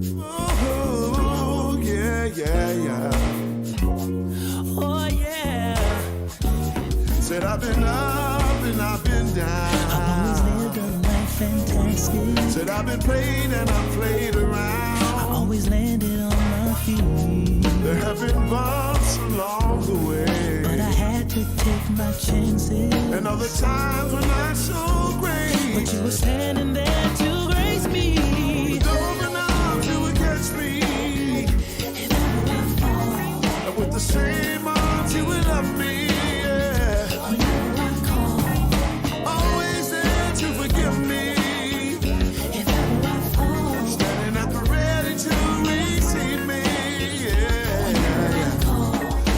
Oh, yeah, yeah, yeah. Oh yeah. Said I've been up and I've been down. I've always lived a life fantastic. Said I've been played and I played around. I always landed on my feet. There have been bumps along the way, But I had to take my chances. and other times were not so great. But you were standing there to grace me. With open arms you would catch me, If ever I fall, and with the same arms you would love me. Yeah. whenever I call, Always there to forgive me, if ever I fall, standing at the ready to receive me. Yeah.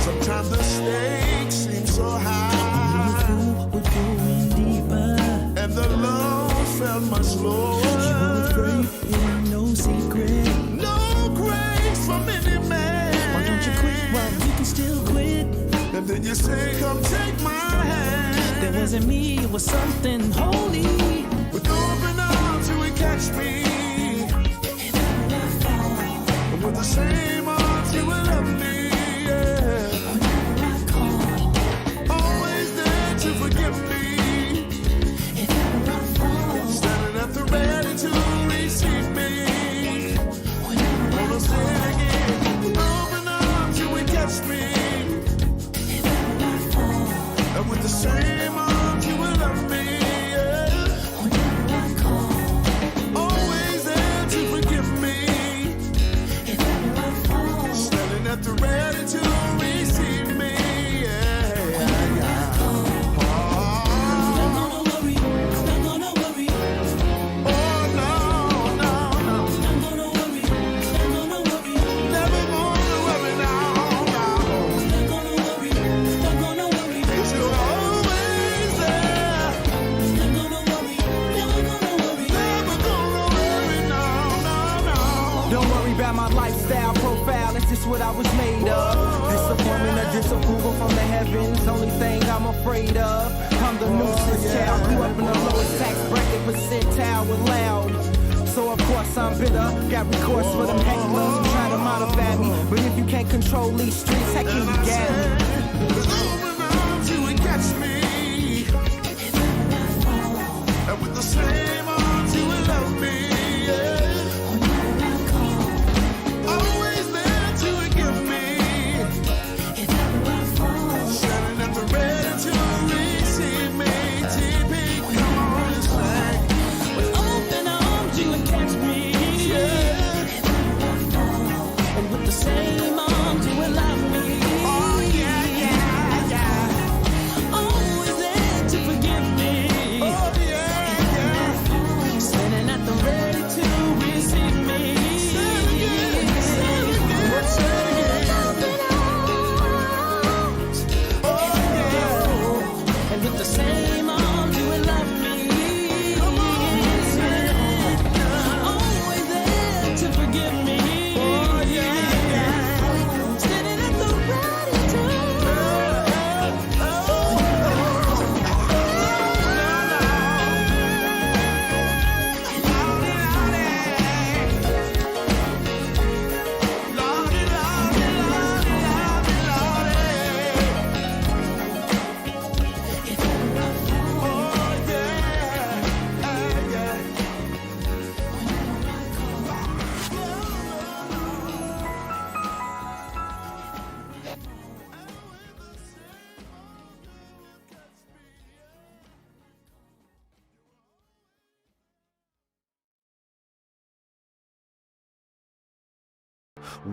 Sometimes the stakes seem so high, we're going deeper. and the lows felt much lower. You were great, it ain't no secret. No grace from any man. Why don't you quit while you can still quit? And then you say, come take my hand. That wasn't me, it was something holy. With open arms you would catch me, If ever I fall, and with the same arms you would love me. Yeah. whenever I call, Always there to forgive me, if ever I fall, standing at the ready to receive me. whenever I Wanna say it again. With open arms you would catch me, if ever I fall, and with the same arms you would love me. Yeah. whenever I call, Always there to forgive me, if ever I fall, standing at the ready to receive me. Yeah. Oh, not gonna worry, not gonna worry, oh, no, no, no. not gonna worry, not gonna worry, Never gonna worry now, no. not gonna worry, not gonna worry, 'Cause you're always there. not gonna worry, never gonna worry. Never gonna worry, no, no, no. Don't worry about my lifestyle profile, it's just what I was made of. Disappointment or disapproval from the heavens, only thing I'm afraid of. I'm the nuisance child, grew up in the lowest tax bracket percentile with loud. So of course I'm bitter, got recourse for them hecklers who try to modify me. But if you can't control these streets, how can you get me? With open arms you would catch me, If ever I fall, and with the same arms you would love me. Yeah. whenever I call, Always there to forgive me, if ever I fall, standing at the ready to receive me. TP, come on and sing. with open arms you would catch me. Yeah. If ever I fall, and with the same arms you would love me. Oh, yeah, yeah, yeah. Always there to forgive me. Oh, yeah, yeah. Standing at the ready to receive me. And with the same arms you will love me. Always there to forgive me. Standing at the ready to.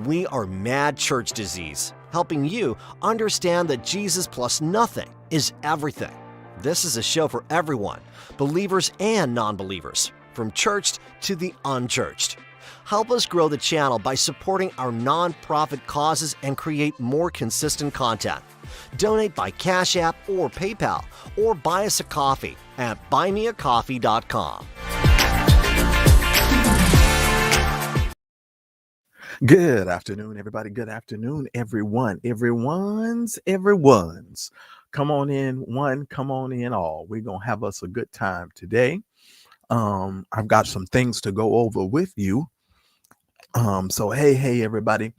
We are Mad Church Disease, helping you understand that Jesus plus nothing is everything. This is a show for everyone, believers and non-believers, from churched to the unchurched. Help us grow the channel by supporting our non-profit causes and create more consistent content. Donate by Cash App or PayPal, or buy us a coffee at buymeacoffee.com. Good afternoon, everybody. Good afternoon, everyone. Everyone's. Come on in, one, come on in, all. We're gonna have us a good time today. I've got some things to go over with you. So hey, everybody.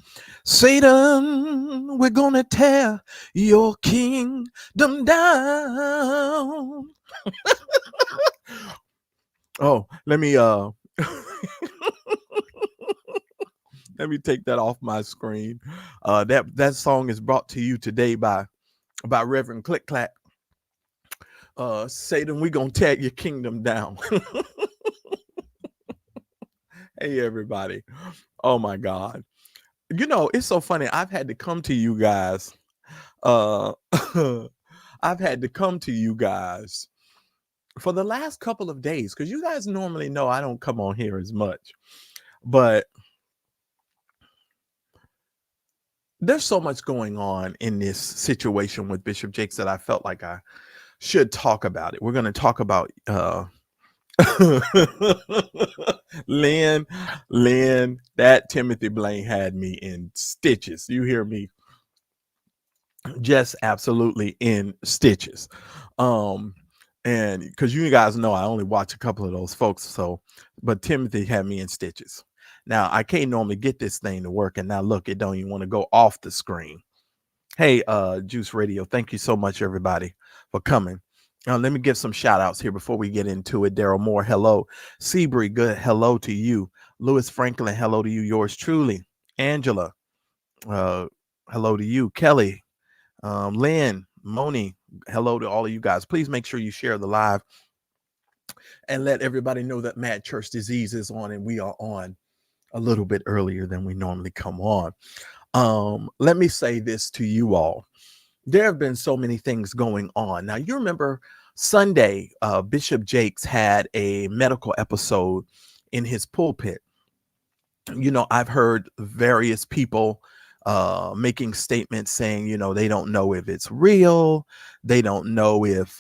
Satan, we're gonna tear your kingdom down. Oh, let me let me take that off my screen. That song is brought to you today by Reverend Click Clack. Satan, we gonna tear your kingdom down. Hey everybody. Oh my God. You know, it's so funny. I've had to come to you guys. I've had to come to you guys for the last couple of days because you guys normally know I don't come on here as much. But there's so much going on in this situation with Bishop Jakes that I felt like I should talk about it. We're going to talk about Lynn, that Timothy Blaine had me in stitches. You hear me? Just absolutely in stitches. And because you guys know I only watch a couple of those folks, but Timothy had me in stitches. Now I can't normally get this thing to work, and now look, it don't even want to go off the screen. Hey, Juice Radio, thank you so much, everybody, for coming. Let me give some shout outs here before we get into it. Daryl Moore, hello. Seabury, good hello to you. Lewis Franklin, hello to you. Yours truly. Angela, hello to you. Kelly, Lynn, Moni, hello to all of you guys. Please make sure you share the live and let everybody know that Mad Church Disease is on, and we are on a little bit earlier than we normally come on. Let me say this to you all. There have been so many things going on. Now, you remember Sunday, Bishop Jakes had a medical episode in his pulpit. You know, I've heard various people making statements saying, you know, they don't know if it's real. They don't know if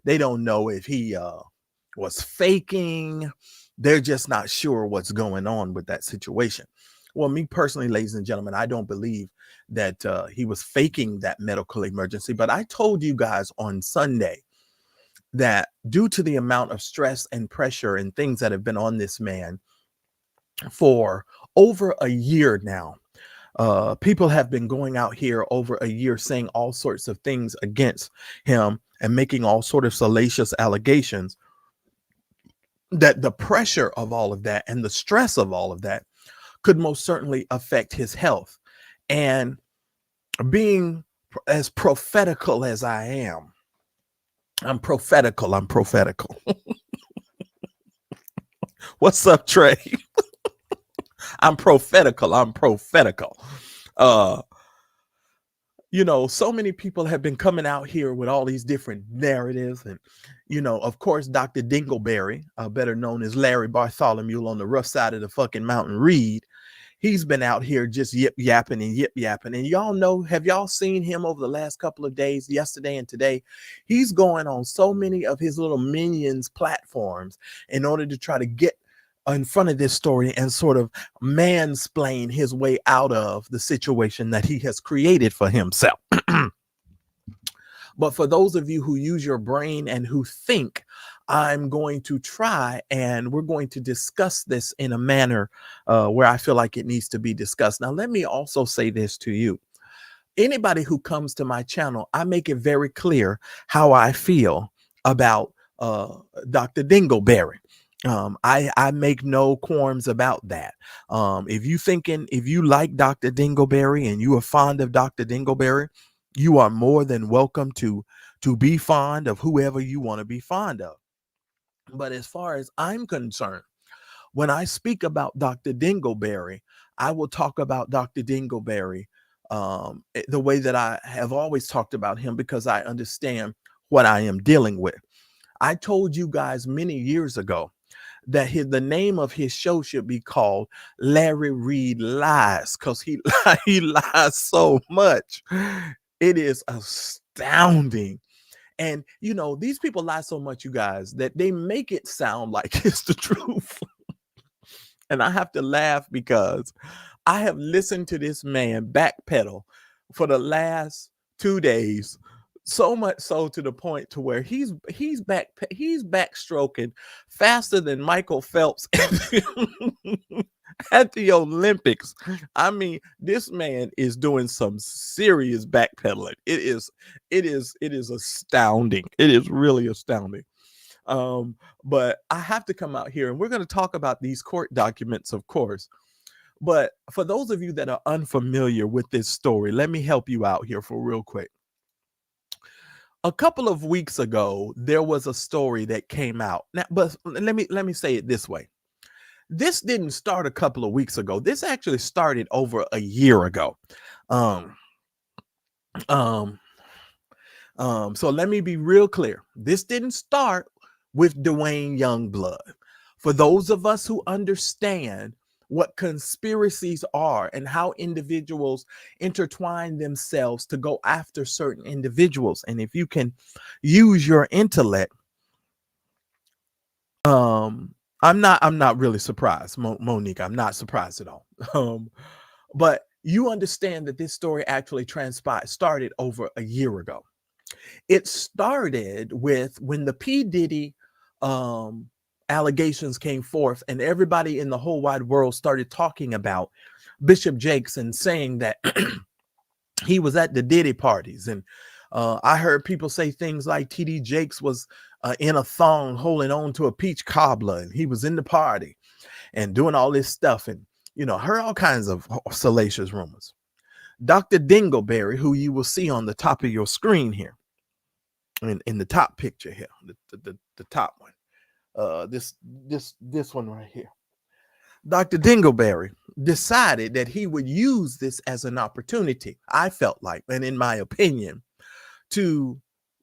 they don't know if he was faking. They're just not sure what's going on with that situation. Well, me personally, ladies and gentlemen, I don't believe that he was faking that medical emergency. But I told you guys on Sunday that due to the amount of stress and pressure and things that have been on this man for over a year now, people have been going out here over a year saying all sorts of things against him and making all sort of salacious allegations, that the pressure of all of that and the stress of all of that could most certainly affect his health. And being as prophetical as I am, I'm prophetical. What's up, Trey? I'm prophetical. You know, so many people have been coming out here with all these different narratives. And, you know, of course, Dr. Dingleberry, better known as Larry Bartholomew on the rough side of the fucking mountain Reed, he's been out here just yip yapping. And y'all know, have y'all seen him over the last couple of days, yesterday and today? He's going on so many of his little minions platforms in order to try to get in front of this story and sort of mansplain his way out of the situation that he has created for himself. But for those of you who use your brain and who think, I'm going to try and we're going to discuss this in a manner where I feel like it needs to be discussed. Now, let me also say this to you. Anybody who comes to my channel, I make it very clear how I feel about Dr. Dingleberry. I make no qualms about that. If you like Dr. Dingleberry and you are fond of Dr. Dingleberry, you are more than welcome to be fond of whoever you want to be fond of. But as far as I'm concerned, when I speak about Dr. Dingleberry, I will talk about Dr. Dingleberry the way that I have always talked about him, because I understand what I am dealing with. I told you guys many years ago that the name of his show should be called Larry Reed Lies, because he lies so much. It is astounding. And, you know, these people lie so much, you guys, that they make it sound like it's the truth. And I have to laugh because I have listened to this man backpedal for the last 2 days, so much so to the point to where he's backstroking faster than Michael Phelps at the Olympics. I mean, this man is doing some serious backpedaling. It is astounding. It is really astounding. But I have to come out here and we're going to talk about these court documents, of course. But for those of you that are unfamiliar with this story, let me help you out here for real quick. A couple of weeks ago, there was a story that came out. Now, but let me say it this way. This didn't start a couple of weeks ago. This actually started over a year ago. So let me be real clear. This didn't start with Dwayne Youngblood. For those of us who understand what conspiracies are and how individuals intertwine themselves to go after certain individuals, and if you can use your intellect, I'm not really surprised, Monique. I'm not surprised at all. But you understand that this story actually started over a year ago. It started with when the P. Diddy allegations came forth and everybody in the whole wide world started talking about Bishop Jakes and saying that he was at the Diddy parties. And I heard people say things like TD Jakes was in a thong holding on to a peach cobbler and he was in the party and doing all this stuff. And, heard all kinds of salacious rumors. Dr. Dingleberry, who you will see on the top of your screen here, in the top picture here, the top one. This one right here. Dr. Dingleberry decided that he would use this as an opportunity, I felt like, and in my opinion, to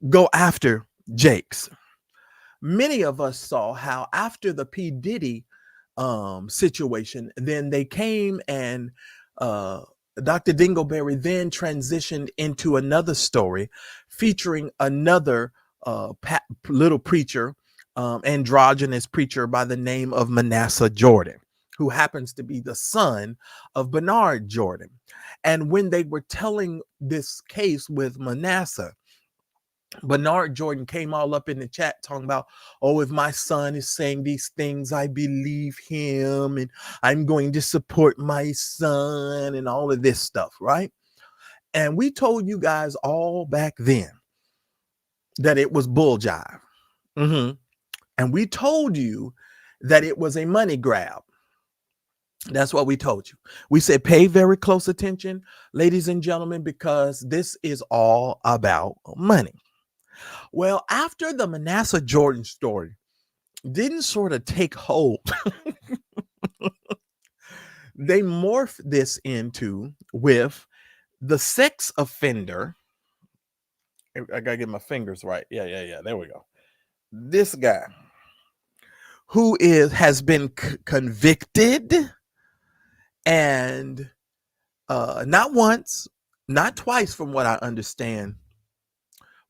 go after Jakes. Many of us saw how after the P. Diddy situation, then they came and Dr. Dingleberry then transitioned into another story featuring another little preacher, androgynous preacher by the name of Manasseh Jordan, who happens to be the son of Bernard Jordan. And when they were telling this case with Manasseh, Bernard Jordan came all up in the chat talking about, oh, if my son is saying these things, I believe him and I'm going to support my son and all of this stuff, right? And we told you guys all back then that it was bull jive. And we told you that it was a money grab. That's what we told you. We said, pay very close attention, ladies and gentlemen, because this is all about money. Well, after the Manasseh Jordan story didn't sort of take hold, they morphed this into with the sex offender. I gotta get my fingers right. Yeah. There we go. This guy who has been convicted and not once, not twice, from what I understand.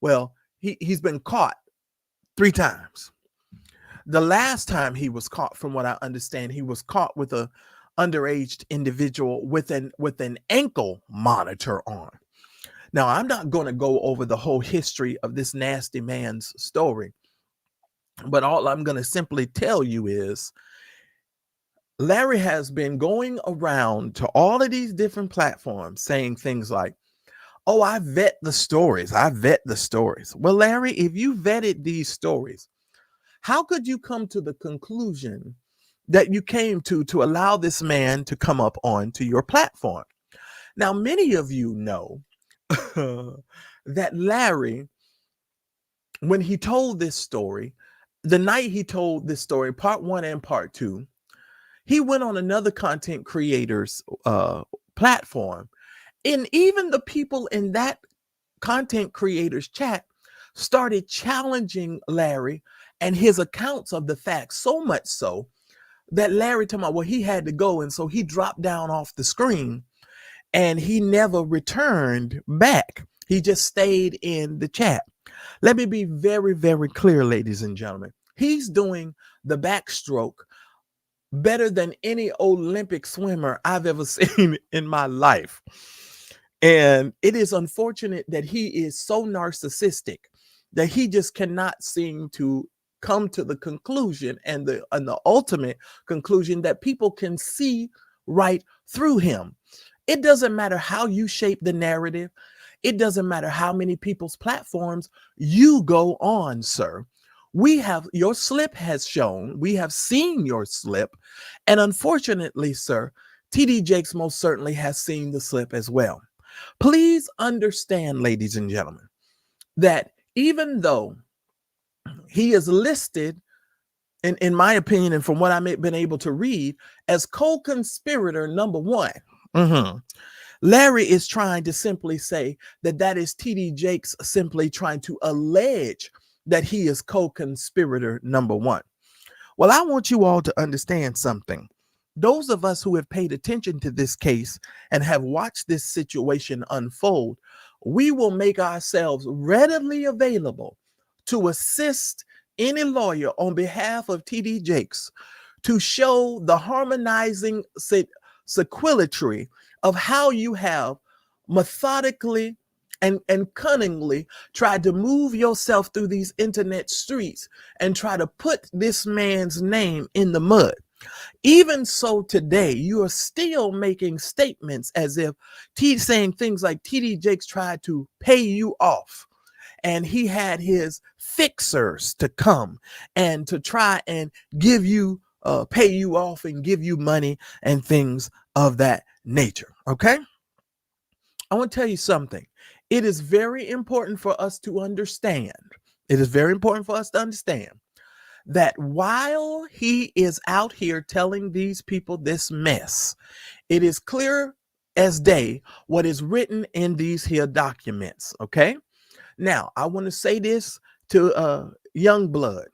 Well, he's been caught 3 times. The last time he was caught, from what I understand, he was caught with a underage individual with an ankle monitor on. Now, I'm not going to go over the whole history of this nasty man's story, but all I'm going to simply tell you is Larry has been going around to all of these different platforms saying things like, oh, I vet the stories. Well, Larry, if you vetted these stories, how could you come to the conclusion that you came to allow this man to come up onto your platform? Now, many of you know that Larry, when he told this story, the night he told this story, part 1 and part 2, he went on another content creator's platform. And even the people in that content creators chat started challenging Larry and his accounts of the facts, so much so that Larry told me, well, he had to go. And so he dropped down off the screen and he never returned back. He just stayed in the chat. Let me be very, very clear, ladies and gentlemen. He's doing the backstroke better than any Olympic swimmer I've ever seen in my life. And it is unfortunate that he is so narcissistic that he just cannot seem to come to the conclusion and the ultimate conclusion that people can see right through him. It doesn't matter how you shape the narrative. It doesn't matter how many people's platforms you go on, sir. Your slip has shown, we have seen your slip. And unfortunately, sir, TD Jakes most certainly has seen the slip as well. Please understand, ladies and gentlemen, that even though he is listed, in my opinion, and from what I've been able to read, as co-conspirator number one, Larry is trying to simply say that is TD Jakes simply trying to allege that he is co-conspirator number one. Well, I want you all to understand something. Those of us who have paid attention to this case and have watched this situation unfold, we will make ourselves readily available to assist any lawyer on behalf of TD Jakes to show the harmonizing sequelatory of how you have methodically and cunningly tried to move yourself through these internet streets and try to put this man's name in the mud. Even so today, you are still making statements as if saying things like TD Jakes tried to pay you off and he had his fixers to come and to try and give you pay you off and give you money and things of that nature. Okay, I want to tell you something. It is very important for us to understand. It is very important for us to understand that while he is out here telling these people this mess, it is clear as day what is written in these here documents. Okay, now I want to say this to Youngblood.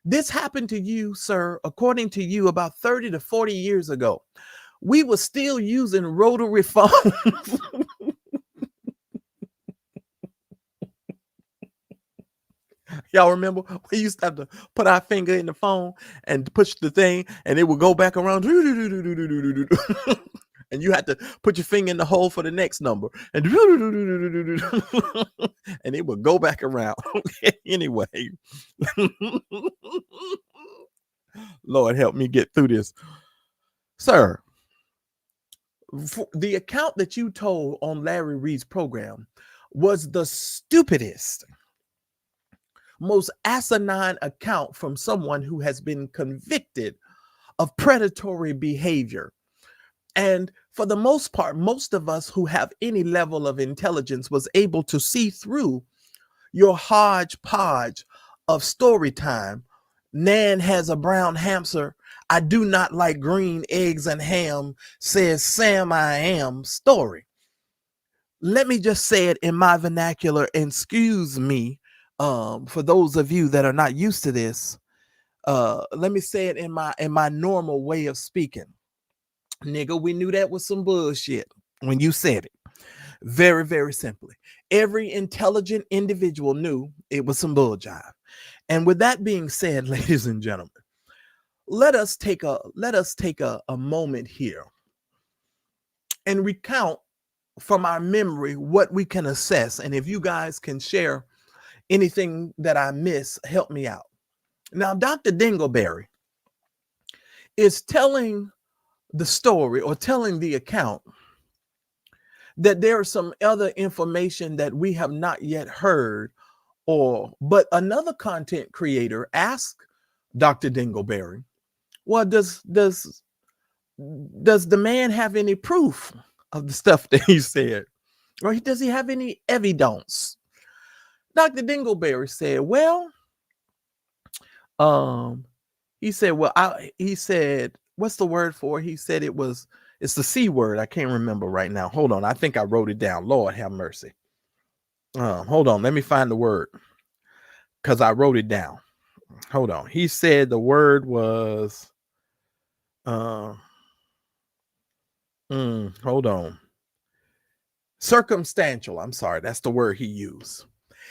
This happened to you, sir, according to you, about 30 to 40 years ago. We were still using rotary phones. Y'all remember we used to have to put our finger in the phone and push the thing and it would go back around and you had to put your finger in the hole for the next number and and it would go back around. Anyway, Lord help me get through this. Sir, the account that you told on Larry Reed's program was the stupidest, most asinine account from someone who has been convicted of predatory behavior. And for the most part, most of us who have any level of intelligence was able to see through your hodgepodge of story time. Nan has a brown hamster. I do not like green eggs and ham, says Sam I am story. Let me just say it in my vernacular, and excuse me for those of you that are not used to this. Let me say it in my normal way of speaking. Nigga, we knew that was some bullshit when you said it. Very, very simply. Every intelligent individual knew it was some bull jive. And with that being said, ladies and gentlemen, let us take a moment here and recount from our memory what we can assess. And if you guys can share anything that I miss, help me out. Now, Dr. Dingleberry is telling the story or telling the account that there is some other information that we have not yet heard, but another content creator asked Dr. Dingleberry, well, does the man have any proof of the stuff that he said? Or does he have any evidence? Dr. Dingleberry said, well, he said, what's the word for it? He said it's the C word. I can't remember right now. Hold on. I think I wrote it down. Lord have mercy. Hold on. Let me find the word because I wrote it down. Hold on. He said the word was, hold on. Circumstantial. I'm sorry. That's the word he used.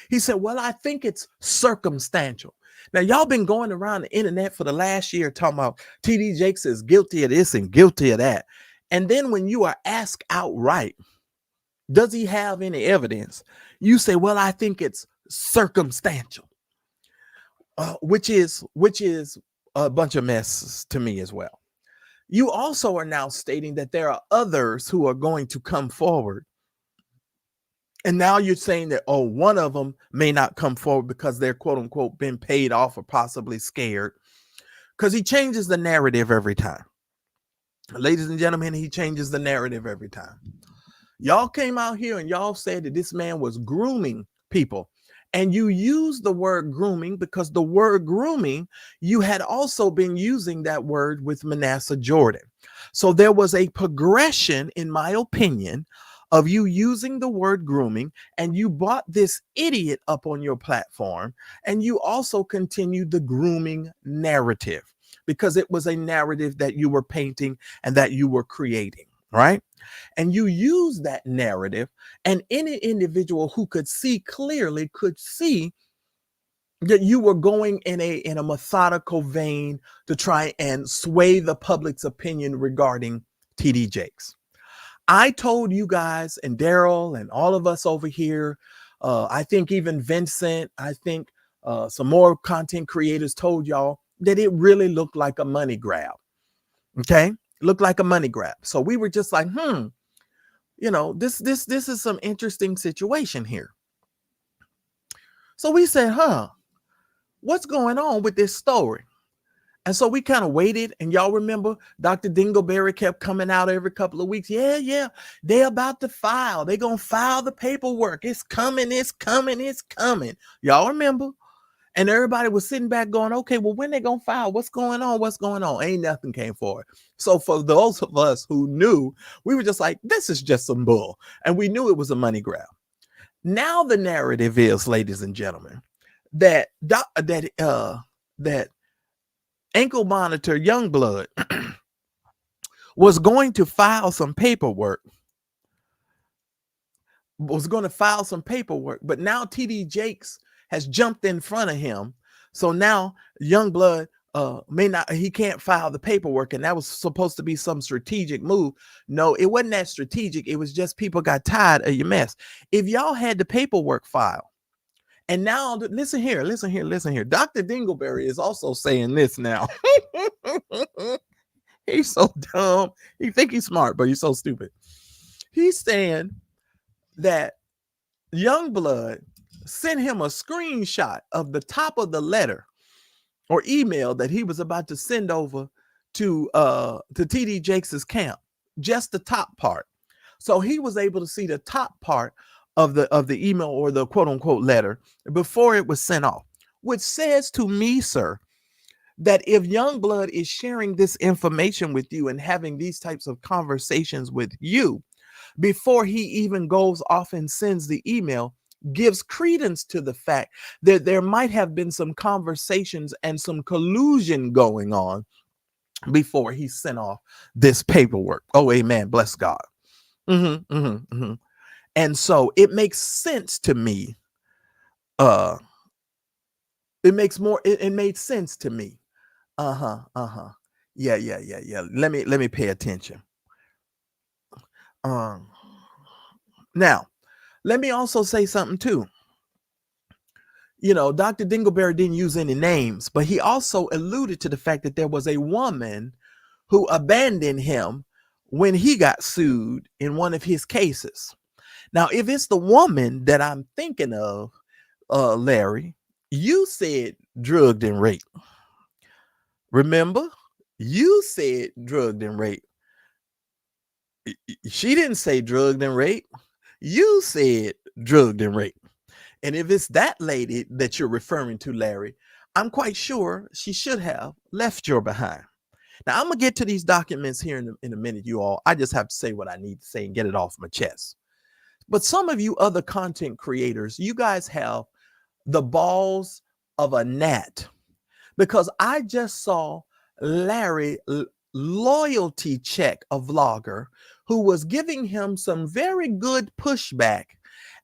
He said, well, I think it's circumstantial. Now, y'all been going around the internet for the last year talking about TD Jakes is guilty of this and guilty of that. And then when you are asked outright, does he have any evidence? You say, well, I think it's circumstantial, which is a bunch of mess to me as well. You also are now stating that there are others who are going to come forward. And now you're saying that, oh, one of them may not come forward because they're quote unquote been paid off or possibly scared, because he changes the narrative every time. Ladies and gentlemen, he changes the narrative every time. Y'all came out here and y'all said that this man was grooming people. And you use the word grooming because the word grooming, you had also been using that word with Manasseh Jordan. So there was a progression, in my opinion, of you using the word grooming, and you brought this idiot up on your platform, and you also continued the grooming narrative because it was a narrative that you were painting and that you were creating, right? And you use that narrative, and any individual who could see clearly could see that you were going in a methodical vein to try and sway the public's opinion regarding TD Jakes. I told you guys and Daryl and all of us over here, I think even Vincent, I think some more content creators told y'all that it really looked like a money grab. Okay, looked like a money grab. So we were just like, you know, this is some interesting situation here. So we said, what's going on with this story? And so we kind of waited, and y'all remember Dr. Dingleberry kept coming out every couple of weeks. Yeah, they're about to file. They're going to file the paperwork. It's coming, it's coming, it's coming. Y'all remember? And everybody was sitting back going, okay, well, when they going to file? What's going on? What's going on? Ain't nothing came forward. So for those of us who knew, we were just like, this is just some bull. And we knew it was a money grab. Now the narrative is, ladies and gentlemen, that ankle monitor Youngblood was going to file some paperwork, but now TD Jakes has jumped in front of him. So now Youngblood he can't file the paperwork, and that was supposed to be some strategic move. No, it wasn't that strategic. It was just people got tired of your mess. If y'all had the paperwork file, and now, listen here. Dr. Dingleberry is also saying this now. He's so dumb. He think he's smart, but he's so stupid. He's saying that Youngblood sent him a screenshot of the top of the letter or email that he was about to send over to TD Jakes's camp, just the top part. So he was able to see the top part of the email or the quote unquote letter before it was sent off, which says to me, sir, that if Youngblood is sharing this information with you and having these types of conversations with you before he even goes off and sends the email, gives credence to the fact that there might have been some conversations and some collusion going on before he sent off this paperwork. Oh, amen. Bless God. And so it makes sense to me. It made sense to me. Yeah. Let me pay attention. Now, let me also say something too. You know, Dr. Dingleberry didn't use any names, but he also alluded to the fact that there was a woman who abandoned him when he got sued in one of his cases. Now, if it's the woman that I'm thinking of, Larry, you said drugged and raped. Remember? You said drugged and raped. She didn't say drugged and raped. You said drugged and raped. And if it's that lady that you're referring to, Larry, I'm quite sure she should have left your behind. Now, I'm going to get to these documents here in a minute, you all. I just have to say what I need to say and get it off my chest. But some of you other content creators, you guys have the balls of a gnat, because I just saw Larry loyalty check a vlogger who was giving him some very good pushback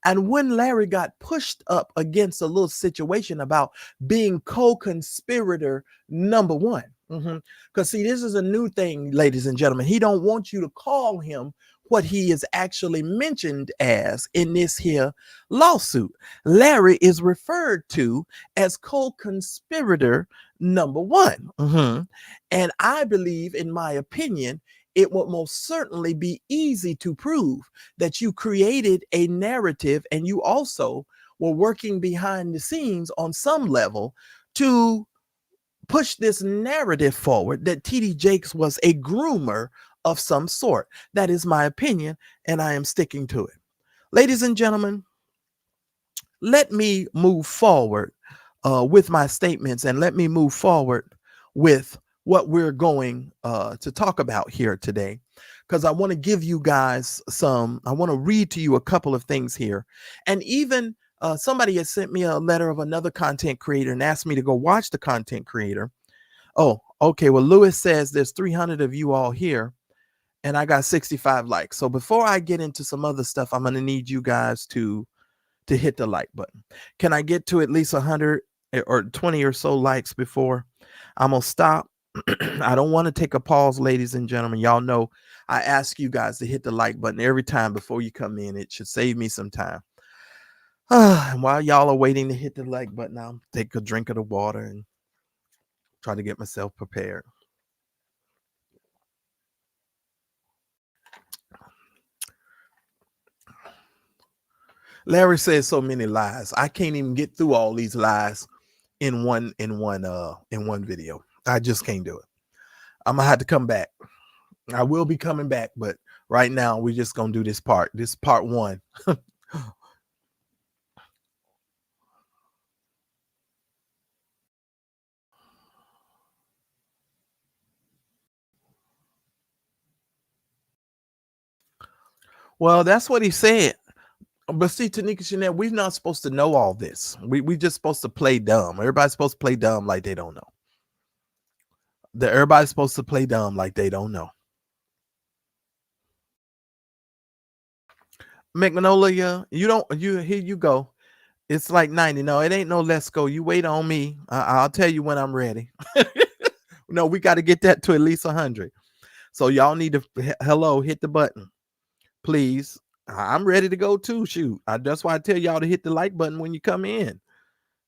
And when Larry got pushed up against a little situation about being co-conspirator number one, because see, this is a new thing, ladies and gentlemen. He don't want you to call him what he is actually mentioned as in this here lawsuit. Larry is referred to as co-conspirator number one. And I believe, in my opinion, it would most certainly be easy to prove that you created a narrative and you also were working behind the scenes on some level to push this narrative forward that TD Jakes was a groomer of some sort. That is my opinion, and I am sticking to it. Ladies and gentlemen, let me move forward with my statements, and let me move forward with what we're going to talk about here today, because I want to give you guys I want to read to you a couple of things here. And even somebody has sent me a letter of another content creator and asked me to go watch the content creator. Oh, okay. Well, Lewis says there's 300 of you all here and I got 65 likes. So before I get into some other stuff, I'm going to need you guys to hit the like button. Can I get to at least 100 or 20 or so likes before I'm going to stop? I don't want to take a pause, ladies and gentlemen. Y'all know I ask you guys to hit the like button every time before you come in. It should save me some time. And while y'all are waiting to hit the like button, I'll take a drink of the water and try to get myself prepared. Larry says so many lies. I can't even get through all these lies in one video. I just can't do it. I'm gonna have to come back. I will be coming back, but right now we're just gonna do this part. This is part one. Well, that's what he said. But see, Tanika Chanel, we're not supposed to know all this. We just supposed to play dumb. Everybody's supposed to play dumb like they don't know. Everybody's supposed to play dumb like they don't know. Magnolia, here you go. It's like 90. No, it ain't no let's go. You wait on me. I'll tell you when I'm ready. No, we got to get that to at least 100. So y'all need to, hit the button, please. I'm ready to go too. Shoot. That's why I tell y'all to hit the like button when you come in.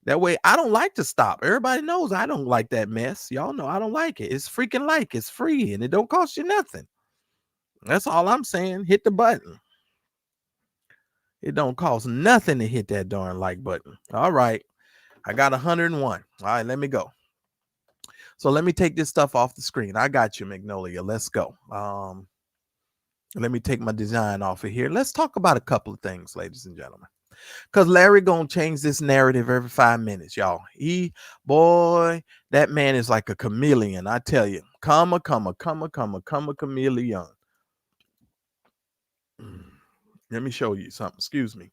That way, I don't like to stop. Everybody knows I don't like that mess. Y'all know I don't like it. It's freaking it's free and it don't cost you nothing. That's all I'm saying. Hit the button. It don't cost nothing to hit that darn like button. All right. I got 101. All right, let me go. So let me take this stuff off the screen. I got you, Magnolia. Let's go. Let me take my design off of here. Let's talk about a couple of things, ladies and gentlemen. Because Larry gonna change this narrative every 5 minutes, y'all. That man is like a chameleon. I tell you, come a chameleon. Let me show you something. Excuse me.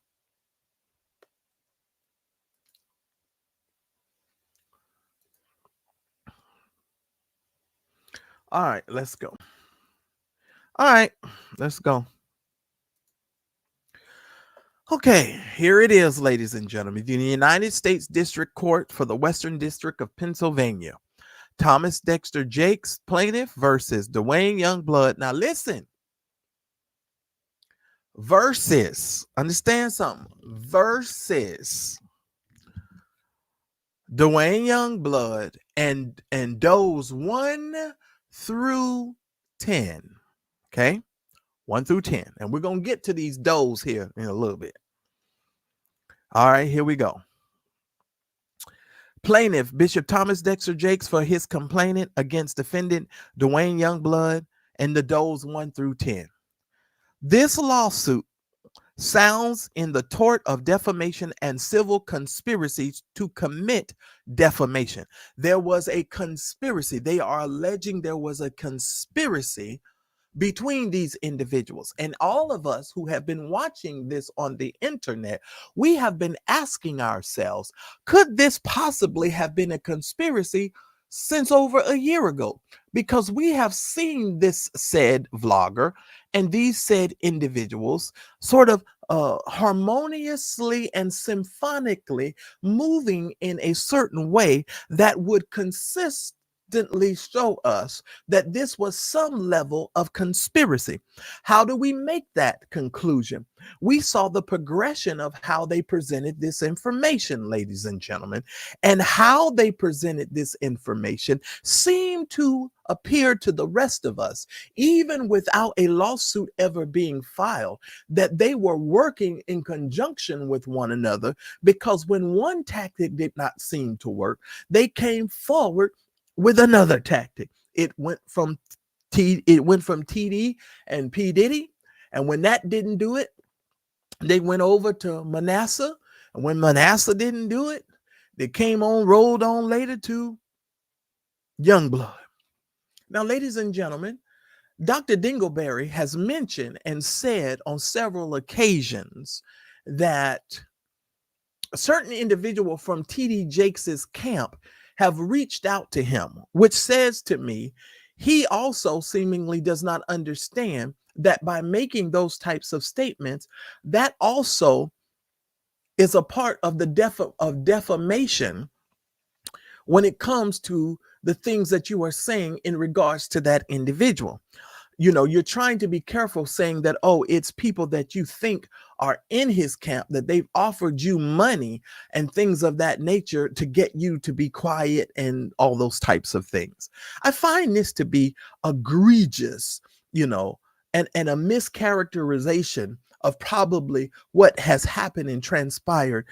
All right, let's go. All right, let's go. Okay, here it is, ladies and gentlemen. The United States District Court for the Western District of Pennsylvania. Thomas Dexter Jakes, plaintiff, versus Dwayne Youngblood. Now listen. Versus, understand something. Versus Duane Youngblood and does 1 through 10. Okay, 1 through 10. And we're going to get to these does here in a little bit. All right, here we go. Plaintiff Bishop Thomas Dexter Jakes for his complainant against defendant Duane Youngblood and the does 1 through 10. This lawsuit sounds in the tort of defamation and civil conspiracies to commit defamation. There was a conspiracy. They are alleging there was a conspiracy between these individuals. And all of us who have been watching this on the internet, we have been asking ourselves, could this possibly have been a conspiracy since over a year ago, because we have seen this said vlogger and these said individuals sort of harmoniously and symphonically moving in a certain way that would consistently show us that this was some level of conspiracy. How do we make that conclusion? We saw the progression of how they presented this information, ladies and gentlemen, and how they presented this information seemed to appear to the rest of us, even without a lawsuit ever being filed, that they were working in conjunction with one another, because when one tactic did not seem to work, they came forward with another tactic. It went from TD and P Diddy, and when that didn't do it, they went over to Manasseh, and when Manasseh didn't do it, they rolled on later to Youngblood. Now, ladies and gentlemen, Dr. Dingleberry has mentioned and said on several occasions that a certain individual from TD Jakes' camp have reached out to him, which says to me, he also seemingly does not understand that by making those types of statements, that also is a part of the defamation when it comes to the things that you are saying in regards to that individual. You know, you're trying to be careful saying that, oh, it's people that you think are in his camp, that they've offered you money and things of that nature to get you to be quiet and all those types of things. I find this to be egregious, you know, and a mischaracterization of probably what has happened and transpired.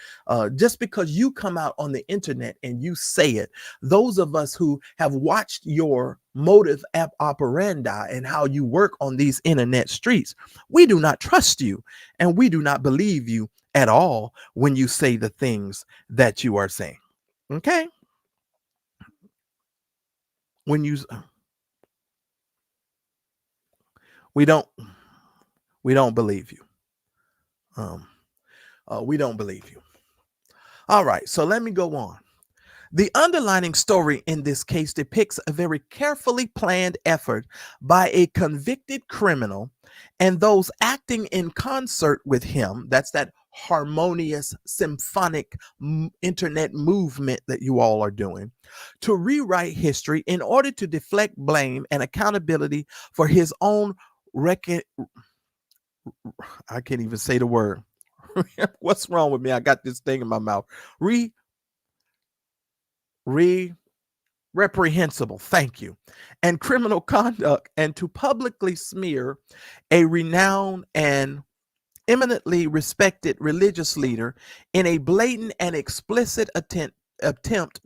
Just because you come out on the internet and you say it, those of us who have watched your motive operandi and how you work on these internet streets, we do not trust you and we do not believe you at all when you say the things that you are saying. Okay? When you we don't believe you. We don't believe you. All right, so let me go on. The underlining story in this case depicts a very carefully planned effort by a convicted criminal and those acting in concert with him. That's that harmonious symphonic internet movement that you all are doing, to rewrite history in order to deflect blame and accountability for his own I can't even say the word. What's wrong with me? I got this thing in my mouth. Reprehensible, thank you, and criminal conduct, and to publicly smear a renowned and eminently respected religious leader in a blatant and explicit attempt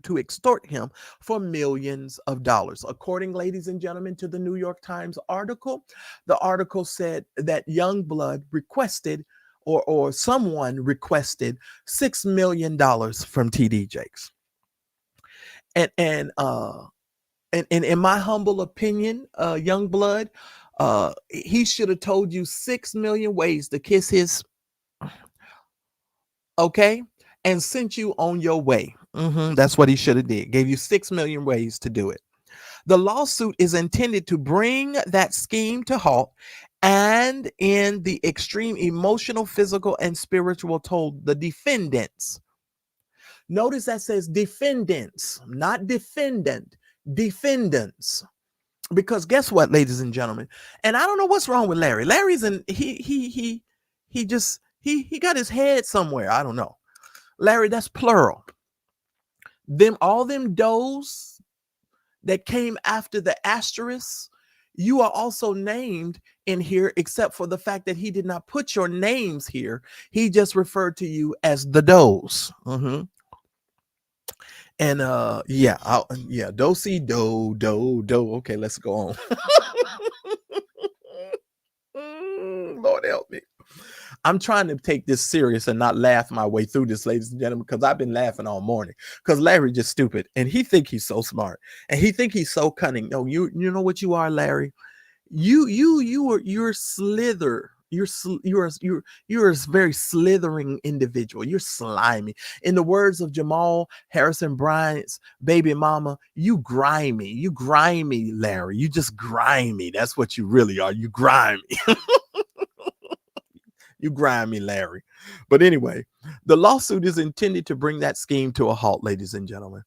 to extort him for millions of dollars. According, ladies and gentlemen, to the New York Times article, the article said that Youngblood requested or someone requested $6 million from TD Jakes. And in my humble opinion, Youngblood, he should have told you 6 million ways to kiss his, okay, and sent you on your way. That's what he should have did. Gave you 6 million ways to do it. The lawsuit is intended to bring that scheme to halt and in the extreme emotional, physical, and spiritual toll the defendants. Notice that says defendants, not defendant, defendants. Because guess what, ladies and gentlemen? And I don't know what's wrong with Larry. Larry's in he got his head somewhere. I don't know. Larry, that's plural. All them does that came after the asterisk, you are also named in here, except for the fact that he did not put your names here. He just referred to you as the does. And do see do. Okay, let's go on. Lord help me. I'm trying to take this serious and not laugh my way through this, ladies and gentlemen, because I've been laughing all morning. Because Larry just stupid, and he think he's so smart, and he think he's so cunning. No, you know what you are, Larry. You're slither. you're a very slithering individual. You're slimy. In the words of Jamal Harrison Bryant's baby mama, you grimy, Larry. You just grimy. That's what you really are. You grimy. You grimy, Larry. But anyway, the lawsuit is intended to bring that scheme to a halt, ladies and gentlemen.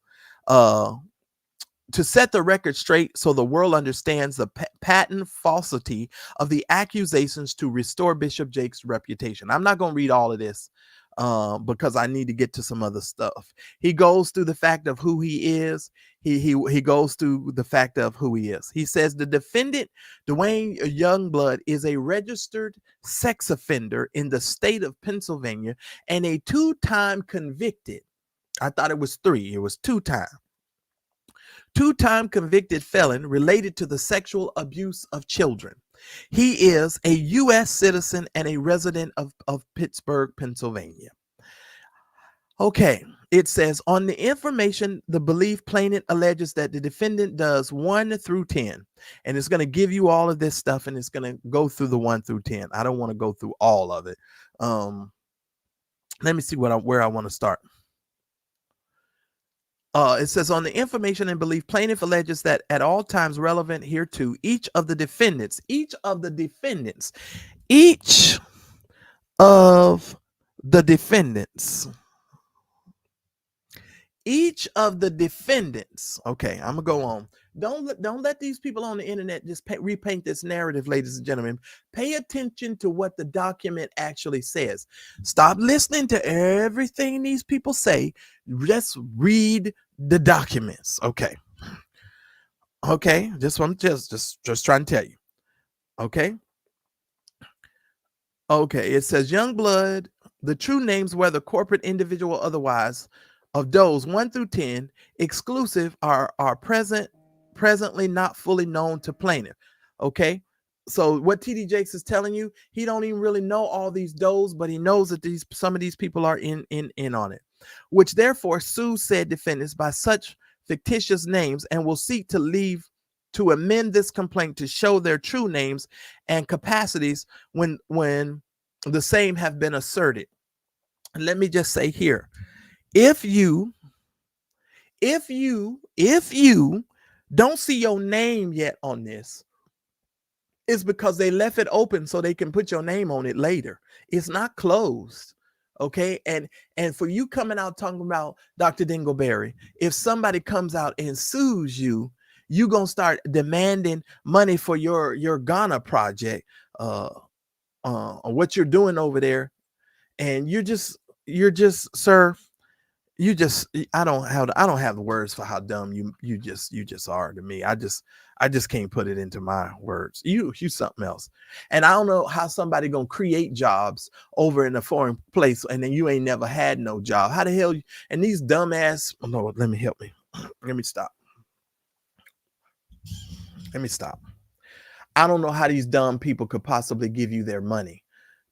To set the record straight so the world understands the patent falsity of the accusations to restore Bishop Jake's reputation. I'm not going to read all of this because I need to get to some other stuff. He goes through the fact of who he is. He goes through the fact of who he is. He says the defendant, Dwayne Youngblood, is a registered sex offender in the state of Pennsylvania and a two-time convicted. I thought it was three. It was two-time convicted felon related to the sexual abuse of children. He is a U.S. citizen and a resident of Pittsburgh, Pennsylvania. Okay, it says, on the information, the belief plaintiff alleges that the defendant does 1 through 10. And it's going to give you all of this stuff, and it's going to go through the 1 through 10. I don't want to go through all of it. Let me see where I want to start. It says, on the information and belief, plaintiff alleges that at all times relevant hereto, each of the defendants, okay, I'm gonna go on. Don't let these people on the internet just repaint this narrative, ladies and gentlemen. Pay attention to what the document actually says. Stop listening to everything these people say. Just read the documents. Okay, just trying to tell you. Okay, it says Youngblood, the true names, whether corporate, individual, or otherwise, of those 1 through 10 exclusive are presently not fully known to plaintiff. Okay, so what TD Jakes is telling you, he don't even really know all these does, but he knows that some of these people are in on it, which therefore sues said defendants by such fictitious names and will seek to amend this complaint to show their true names and capacities when the same have been asserted. And let me just say here, if you don't see your name yet on this, it's because they left it open so they can put your name on it later. It's not closed. Okay, and for you coming out talking about Dr. Dingleberry, if somebody comes out and sues you, you're gonna start demanding money for your Ghana project, what you're doing over there, and you're just, sir. I don't have the words for how dumb you just are to me. I just can't put it into my words. You something else. And I don't know how somebody gonna create jobs over in a foreign place and then you ain't never had no job. How the hell and these dumbass, oh Lord, let me stop. I don't know how these dumb people could possibly give you their money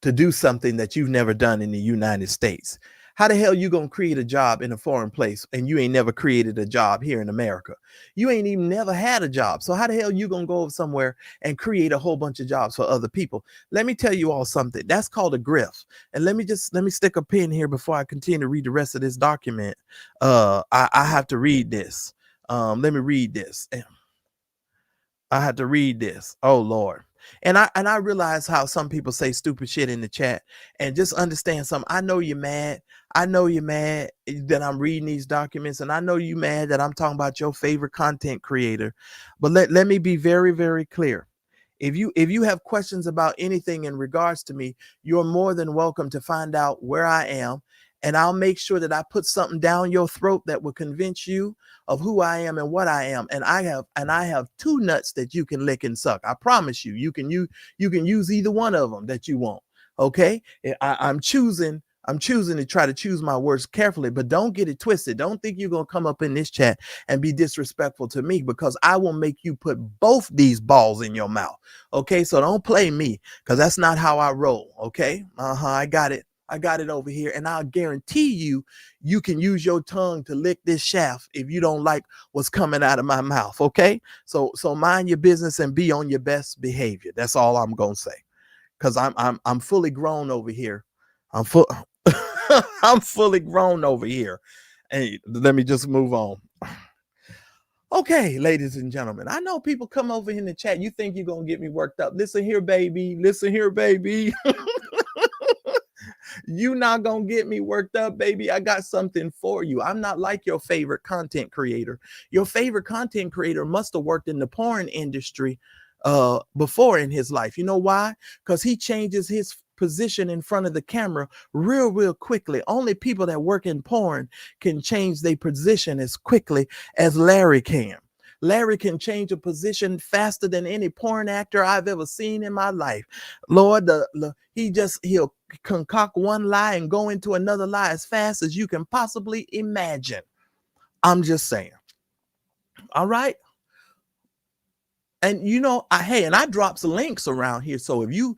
to do something that you've never done in the United States. How the hell you gonna create a job in a foreign place and you ain't never created a job here in America? You ain't even never had a job. So how the hell you gonna go over somewhere and create a whole bunch of jobs for other people? Let me tell you all something. That's called a grift. And let me stick a pin here before I continue to read the rest of this document. I have to read this. Let me read this. I had to read this. Oh Lord. And I realize how some people say stupid shit in the chat, and just understand something. I know you're mad. I know you're mad that I'm reading these documents, and I know you're mad that I'm talking about your favorite content creator. But let me be very, very clear. If you have questions about anything in regards to me, you're more than welcome to find out where I am. And I'll make sure that I put something down your throat that will convince you of who I am and what I am. And I have 2 nuts that you can lick and suck. I promise you, you can use either one of them that you want. Okay. I'm choosing to try to choose my words carefully, but don't get it twisted. Don't think you're going to come up in this chat and be disrespectful to me, because I will make you put both these balls in your mouth. Okay. So don't play me, because that's not how I roll. Okay. I got it. I got it over here, and I'll guarantee you can use your tongue to lick this shaft if you don't like what's coming out of my mouth. Okay, so mind your business and be on your best behavior. That's all I'm gonna say, because I'm fully grown over here. I'm full I'm fully grown over here. Hey, let me just move on. Okay, ladies and gentlemen, I know people come over in the chat. You think you're gonna get me worked up. Listen here, baby. Listen here, baby. You not gonna get me worked up, baby. I got something for you. I'm not like your favorite content creator. Your favorite content creator must have worked in the porn industry before in his life. You know why? Because he changes his position in front of the camera real quickly. Only people that work in porn can change their position as quickly as Larry can. Larry can change a position faster than any porn actor I've ever seen in my life. Lord, he'll concoct one lie and go into another lie as fast as you can possibly imagine. I'm just saying. All right. And you know, I drop some links around here. So if you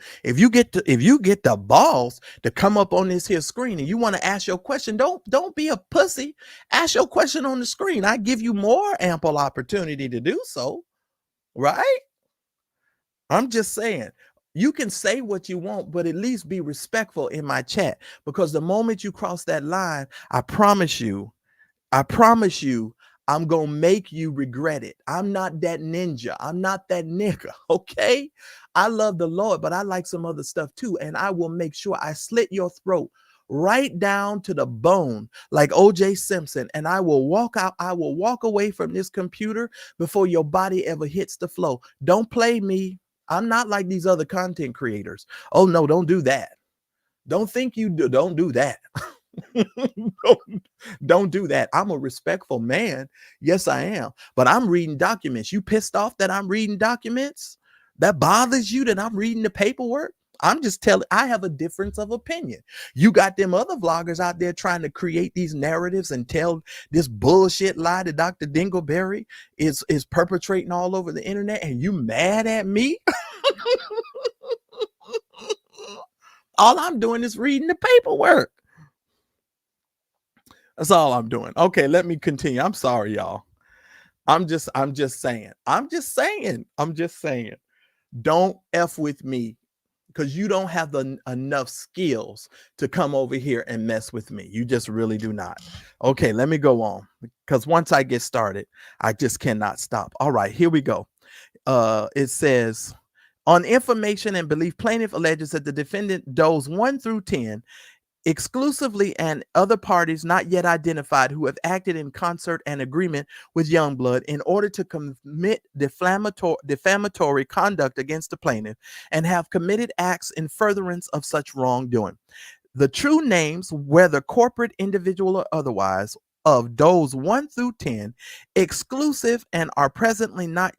get the balls to come up on this here screen and you want to ask your question, don't be a pussy. Ask your question on the screen. I give you more ample opportunity to do so. Right? I'm just saying. You can say what you want, but at least be respectful in my chat, because the moment you cross that line, I promise you, I'm going to make you regret it. I'm not that ninja. I'm not that nigga. Okay. I love the Lord, but I like some other stuff too. And I will make sure I slit your throat right down to the bone, like OJ Simpson. And I will walk out. I will walk away from this computer before your body ever hits the floor. Don't play me. I'm not like these other content creators. Oh no, don't do that. Don't think you do. Don't do that. don't do that. I'm a respectful man. Yes, I am. But I'm reading documents. You pissed off that I'm reading documents? That bothers you that I'm reading the paperwork? I'm just telling, I have a difference of opinion. You got them other vloggers out there trying to create these narratives and tell this bullshit lie that Dr. Dingleberry is perpetrating all over the internet, and you mad at me? All I'm doing is reading the paperwork. That's all I'm doing. Okay, let me continue. I'm sorry, y'all. I'm just saying. Don't F with me, because you don't have enough skills to come over here and mess with me. You just really do not. Okay, let me go on, because once I get started, I just cannot stop. All right, here we go. It says, on information and belief, plaintiff alleges that the defendant does 1 through 10 exclusively, and other parties not yet identified who have acted in concert and agreement with Youngblood in order to commit defamatory conduct against the plaintiff and have committed acts in furtherance of such wrongdoing. The true names, whether corporate, individual, or otherwise, of those 1 through 10 exclusive and are presently not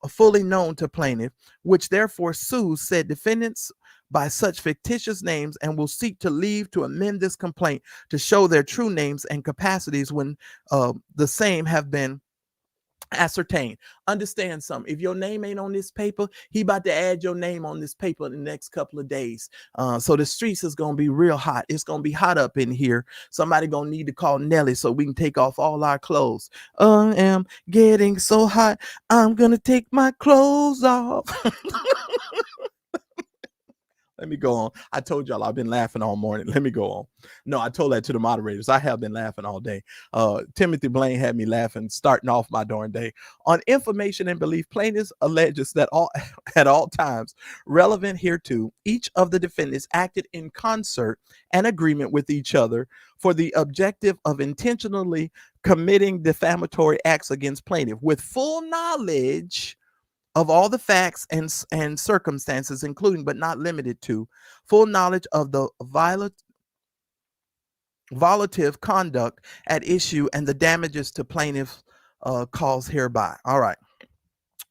fully known to plaintiff, which therefore sues said defendants by such fictitious names, and will seek to leave to amend this complaint to show their true names and capacities when the same have been ascertained. Understand something. If your name ain't on this paper, he about to add your name on this paper in the next couple of days. So the streets is going to be real hot. It's going to be hot up in here. Somebody going to need to call Nelly so we can take off all our clothes. I am getting so hot, I'm going to take my clothes off. Let me go on. I told y'all I've been laughing all morning. Let me go on. No, I told that to the moderators. I have been laughing all day. Timothy Blaine had me laughing starting off my darn day. On information and belief, plaintiffs alleges that at all times relevant hereto, each of the defendants acted in concert and agreement with each other for the objective of intentionally committing defamatory acts against plaintiff with full knowledge of all the facts and circumstances, including but not limited to full knowledge of the violative conduct at issue and the damages to plaintiffs caused hereby. All right.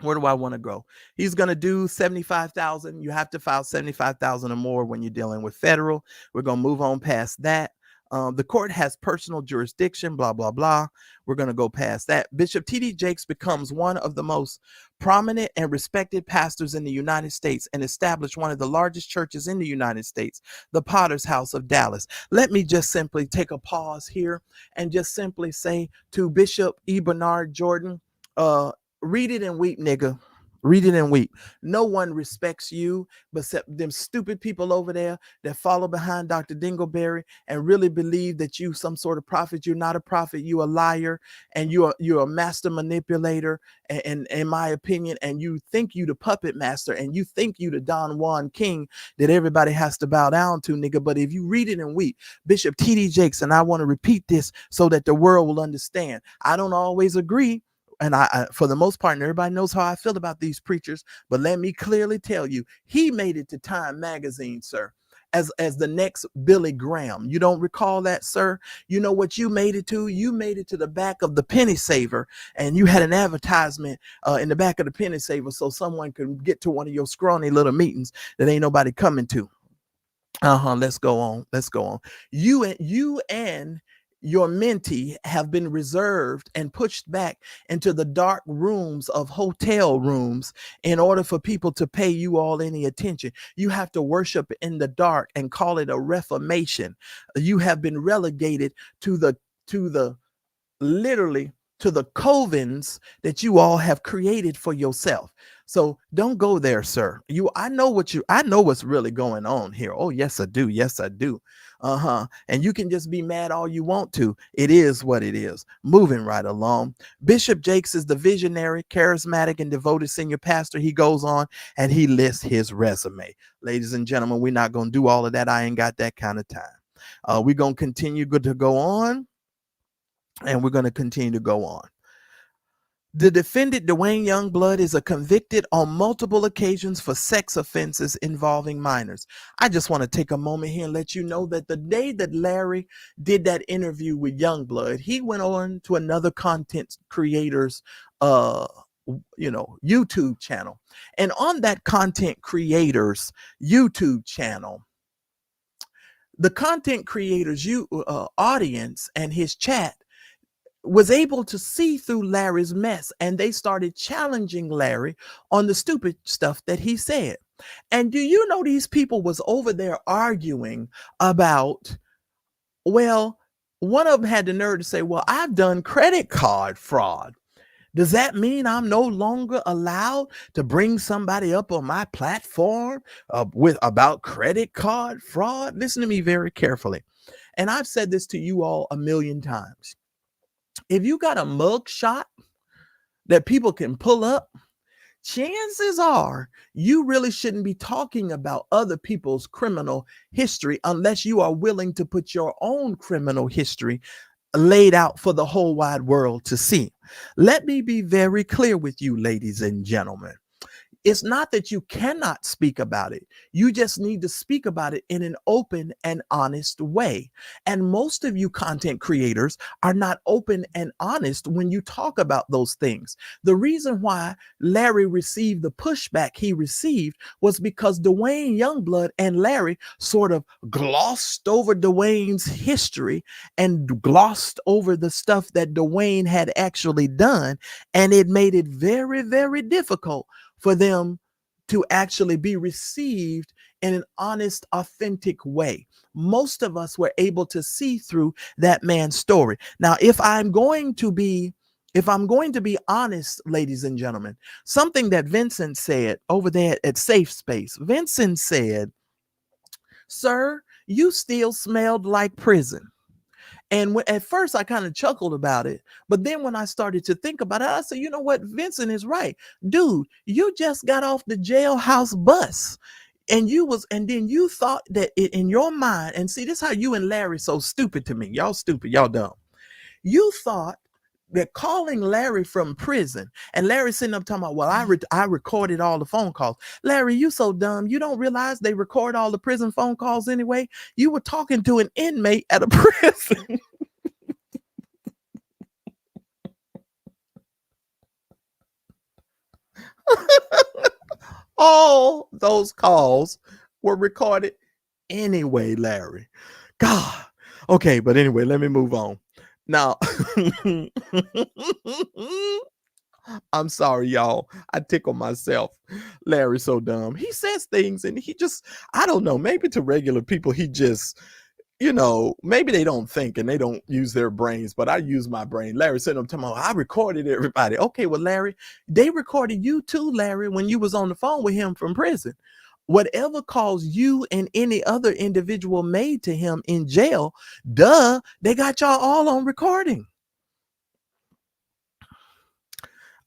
Where do I want to go? He's going to do 75,000. You have to file 75,000 or more when you're dealing with federal. We're going to move on past that. The court has personal jurisdiction, blah, blah, blah. We're going to go past that. Bishop T.D. Jakes becomes one of the most prominent and respected pastors in the United States and established one of the largest churches in the United States, the Potter's House of Dallas. Let me just simply take a pause here and just simply say to Bishop E. Bernard Jordan, read it and weep, nigga. Read it and weep. No one respects you except them stupid people over there that follow behind Dr. Dingleberry and really believe that you some sort of prophet. You're not a prophet. You a liar, and you're a master manipulator. And in my opinion, and you think you the puppet master, and you think you the Don Juan King that everybody has to bow down to, nigga. But if you read it and weep, Bishop T.D. Jakes, and I want to repeat this so that the world will understand. I don't always agree. And I, for the most part, and everybody knows how I feel about these preachers, but let me clearly tell you, he made it to Time magazine, sir, as the next Billy Graham. You don't recall that, sir? You know what you made it to? You made it to the back of the Penny Saver, and you had an advertisement in the back of the Penny Saver so someone could get to one of your scrawny little meetings that ain't nobody coming to. Let's go on. Let's go on. You and your mentee have been reserved and pushed back into the dark rooms of hotel rooms in order for people to pay you all any attention. You have to worship in the dark and call it a reformation. You have been relegated to the literally to the covens that you all have created for yourself. So don't go there, sir. I know what's really going on here. Oh, yes, I do. Yes, I do. And you can just be mad all you want to. It is what it is. Moving right along. Bishop Jakes is the visionary, charismatic, and devoted senior pastor. He goes on and he lists his resume. Ladies and gentlemen, we're not going to do all of that. I ain't got that kind of time. We're going to continue to go on. And we're going to continue to go on. The defendant, Dwayne Youngblood, is a convicted on multiple occasions for sex offenses involving minors. I just want to take a moment here and let you know that the day that Larry did that interview with Youngblood, he went on to another content creator's YouTube channel. And on that content creator's YouTube channel, the content creator's audience and his chat was able to see through Larry's mess, and they started challenging Larry on the stupid stuff that he said. And do you know these people was over there arguing about, well, one of them had the nerve to say, well, I've done credit card fraud. Does that mean I'm no longer allowed to bring somebody up on my platform about credit card fraud? Listen to me very carefully. And I've said this to you all a million times. If you got a mug shot that people can pull up, chances are you really shouldn't be talking about other people's criminal history unless you are willing to put your own criminal history laid out for the whole wide world to see. Let me be very clear with you, ladies and gentlemen. It's not that you cannot speak about it. You just need to speak about it in an open and honest way. And most of you content creators are not open and honest when you talk about those things. The reason why Larry received the pushback he received was because Dwayne Youngblood and Larry sort of glossed over Dwayne's history and glossed over the stuff that Dwayne had actually done. And it made it very, very difficult for them to actually be received in an honest, authentic way. Most of us were able to see through that man's story. Now, if I'm going to be honest, ladies and gentlemen, something that Vincent said over there at Safe Space, Vincent said, "Sir, you still smelled like prison." And at first I kind of chuckled about it, but then when I started to think about it, I said, you know what? Vincent is right. Dude, you just got off the jailhouse bus and then you thought that in your mind, and see, this is how you and Larry so stupid to me. Y'all stupid, y'all dumb. You thought that calling Larry from prison, and Larry sitting up talking about, well, I recorded all the phone calls. Larry, you so dumb. You don't realize they record all the prison phone calls anyway. You were talking to an inmate at a prison. All those calls were recorded anyway, Larry. God. Okay, but anyway, let me move on. Now, I'm sorry, y'all. I tickle myself. Larry's so dumb. He says things and I don't know, maybe to regular people, he just maybe they don't think and they don't use their brains, but I use my brain. Larry said, I'm talking about, I recorded everybody. Okay, well, Larry, they recorded you too, Larry, when you was on the phone with him from prison. Whatever calls you and any other individual made to him in jail, they got y'all all on recording.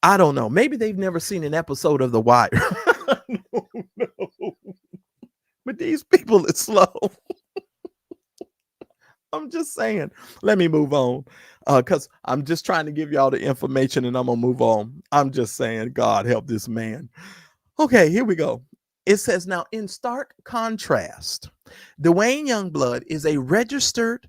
I don't know. Maybe they've never seen an episode of The Wire. No. But these people are slow. I'm just saying. Let me move on, because I'm just trying to give y'all the information and I'm going to move on. I'm just saying, God help this man. Okay, here we go. It says, now in stark contrast, Dwayne Youngblood is registered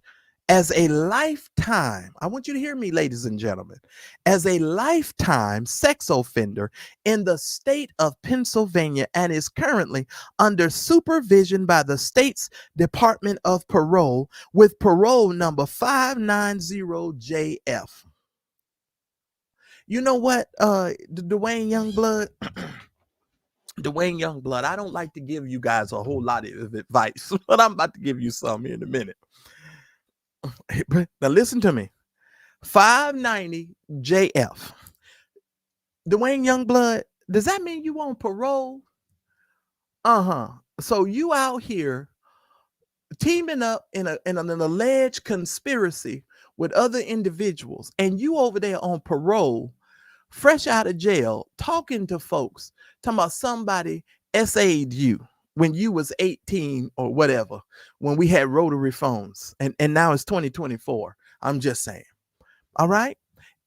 as a lifetime, I want you to hear me, ladies and gentlemen, as a lifetime sex offender in the state of Pennsylvania and is currently under supervision by the state's Department of Parole with parole number 590JF. You know what, Dwayne Youngblood? Dwayne Youngblood, I don't like to give you guys a whole lot of advice, but I'm about to give you some in a minute. Now listen to me. 590JF. Dwayne Youngblood, does that mean you on parole? So you out here teaming up in an alleged conspiracy with other individuals, and you over there on parole, fresh out of jail, talking to folks, talking about somebody SA'd you when you was 18 or whatever, when we had rotary phones, and now it's 2024. I'm just saying. All right.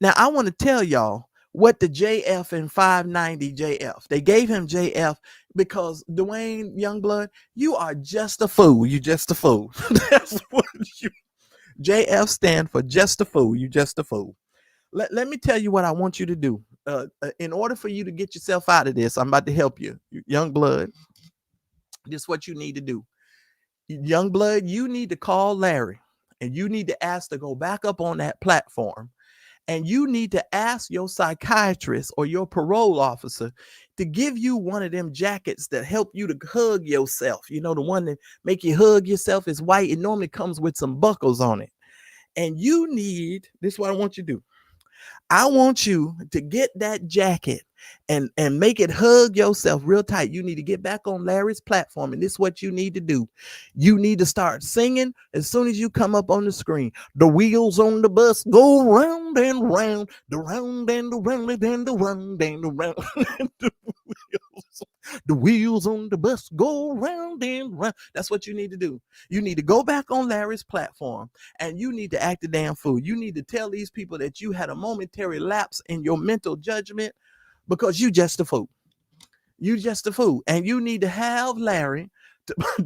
Now I want to tell y'all what the JF and 590JF, they gave him JF because Dwayne Youngblood, you are just a fool. You just a fool. That's what JF stand for, just a fool. You just a fool. Let me tell you what I want you to do. In order for you to get yourself out of this, I'm about to help you. Youngblood, this is what you need to do. Youngblood, you need to call Larry and you need to ask to go back up on that platform. And you need to ask your psychiatrist or your parole officer to give you one of them jackets that help you to hug yourself. You know, the one that make you hug yourself is white. It normally comes with some buckles on it. And you need, this is what I want you to do. I want you to get that jacket and make it hug yourself real tight. You need to get back on Larry's platform, and this is what you need to do. You need to start singing as soon as you come up on the screen. The wheels on the bus go round and round, the round and the round and the round and the round. The wheels on the bus go round and round. That's what you need to do. You need to go back on Larry's platform and you need to act a damn fool. You need to tell these people that you had a momentary lapse in your mental judgment because you just a fool. You just a fool. And you need to have Larry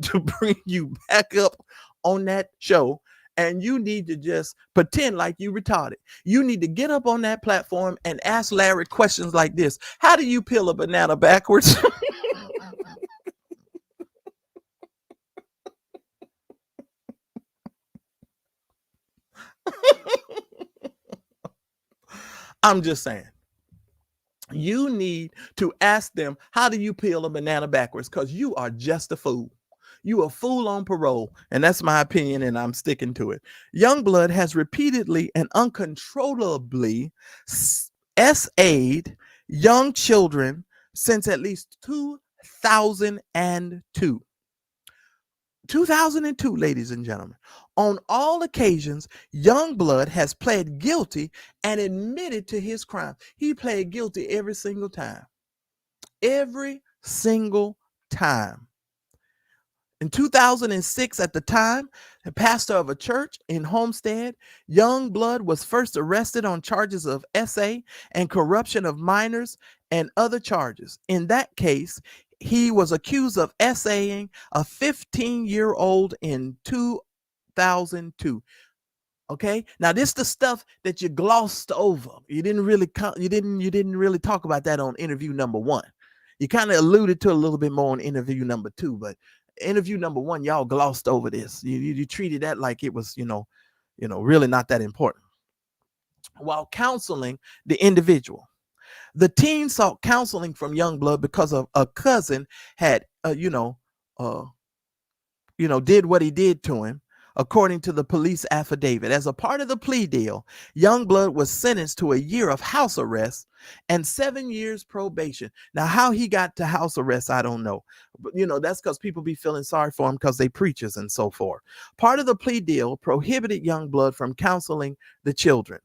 to bring you back up on that show. And you need to just pretend like you retarded. You need to get up on that platform and ask Larry questions like this. How do you peel a banana backwards? I'm just saying. You need to ask them, how do you peel a banana backwards? Because you are just a fool. You a fool on parole. And that's my opinion, and I'm sticking to it. Youngblood has repeatedly and uncontrollably SA'd young children since at least 2002. 2002, ladies and gentlemen. On all occasions, Youngblood has pled guilty and admitted to his crime. He pled guilty every single time. Every single time. In 2006, at the time, the pastor of a church in Homestead, Youngblood was first arrested on charges of SA and corruption of minors and other charges. In that case, he was accused of SAing a 15-year-old in 2002. Okay, now this is the stuff that you glossed over. You didn't really talk about that on interview number 1. You kind of alluded to a little bit more on interview number 2, but interview number 1, y'all glossed over this. You treated that like it was, really not that important. While counseling the individual, the teen sought counseling from Youngblood because of a cousin had, did what he did to him. according to the police affidavit. As a part of the plea deal, Youngblood was sentenced to a year of house arrest and 7 years probation. Now, how he got to house arrest, I don't know. But, that's because people be feeling sorry for him because they preachers and so forth. Part of the plea deal prohibited Youngblood from counseling the children.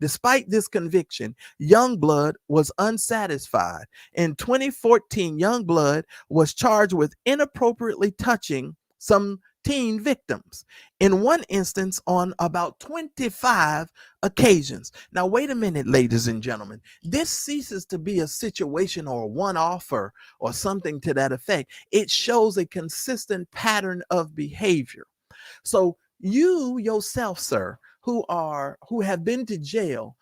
Despite this conviction, Youngblood was unsatisfied. In 2014, Youngblood was charged with inappropriately touching some teen victims, in one instance on about 25 occasions. Now, wait a minute, ladies and gentlemen. This ceases to be a situation or a one-off or something to that effect. It shows a consistent pattern of behavior. So you yourself, sir, who have been to jail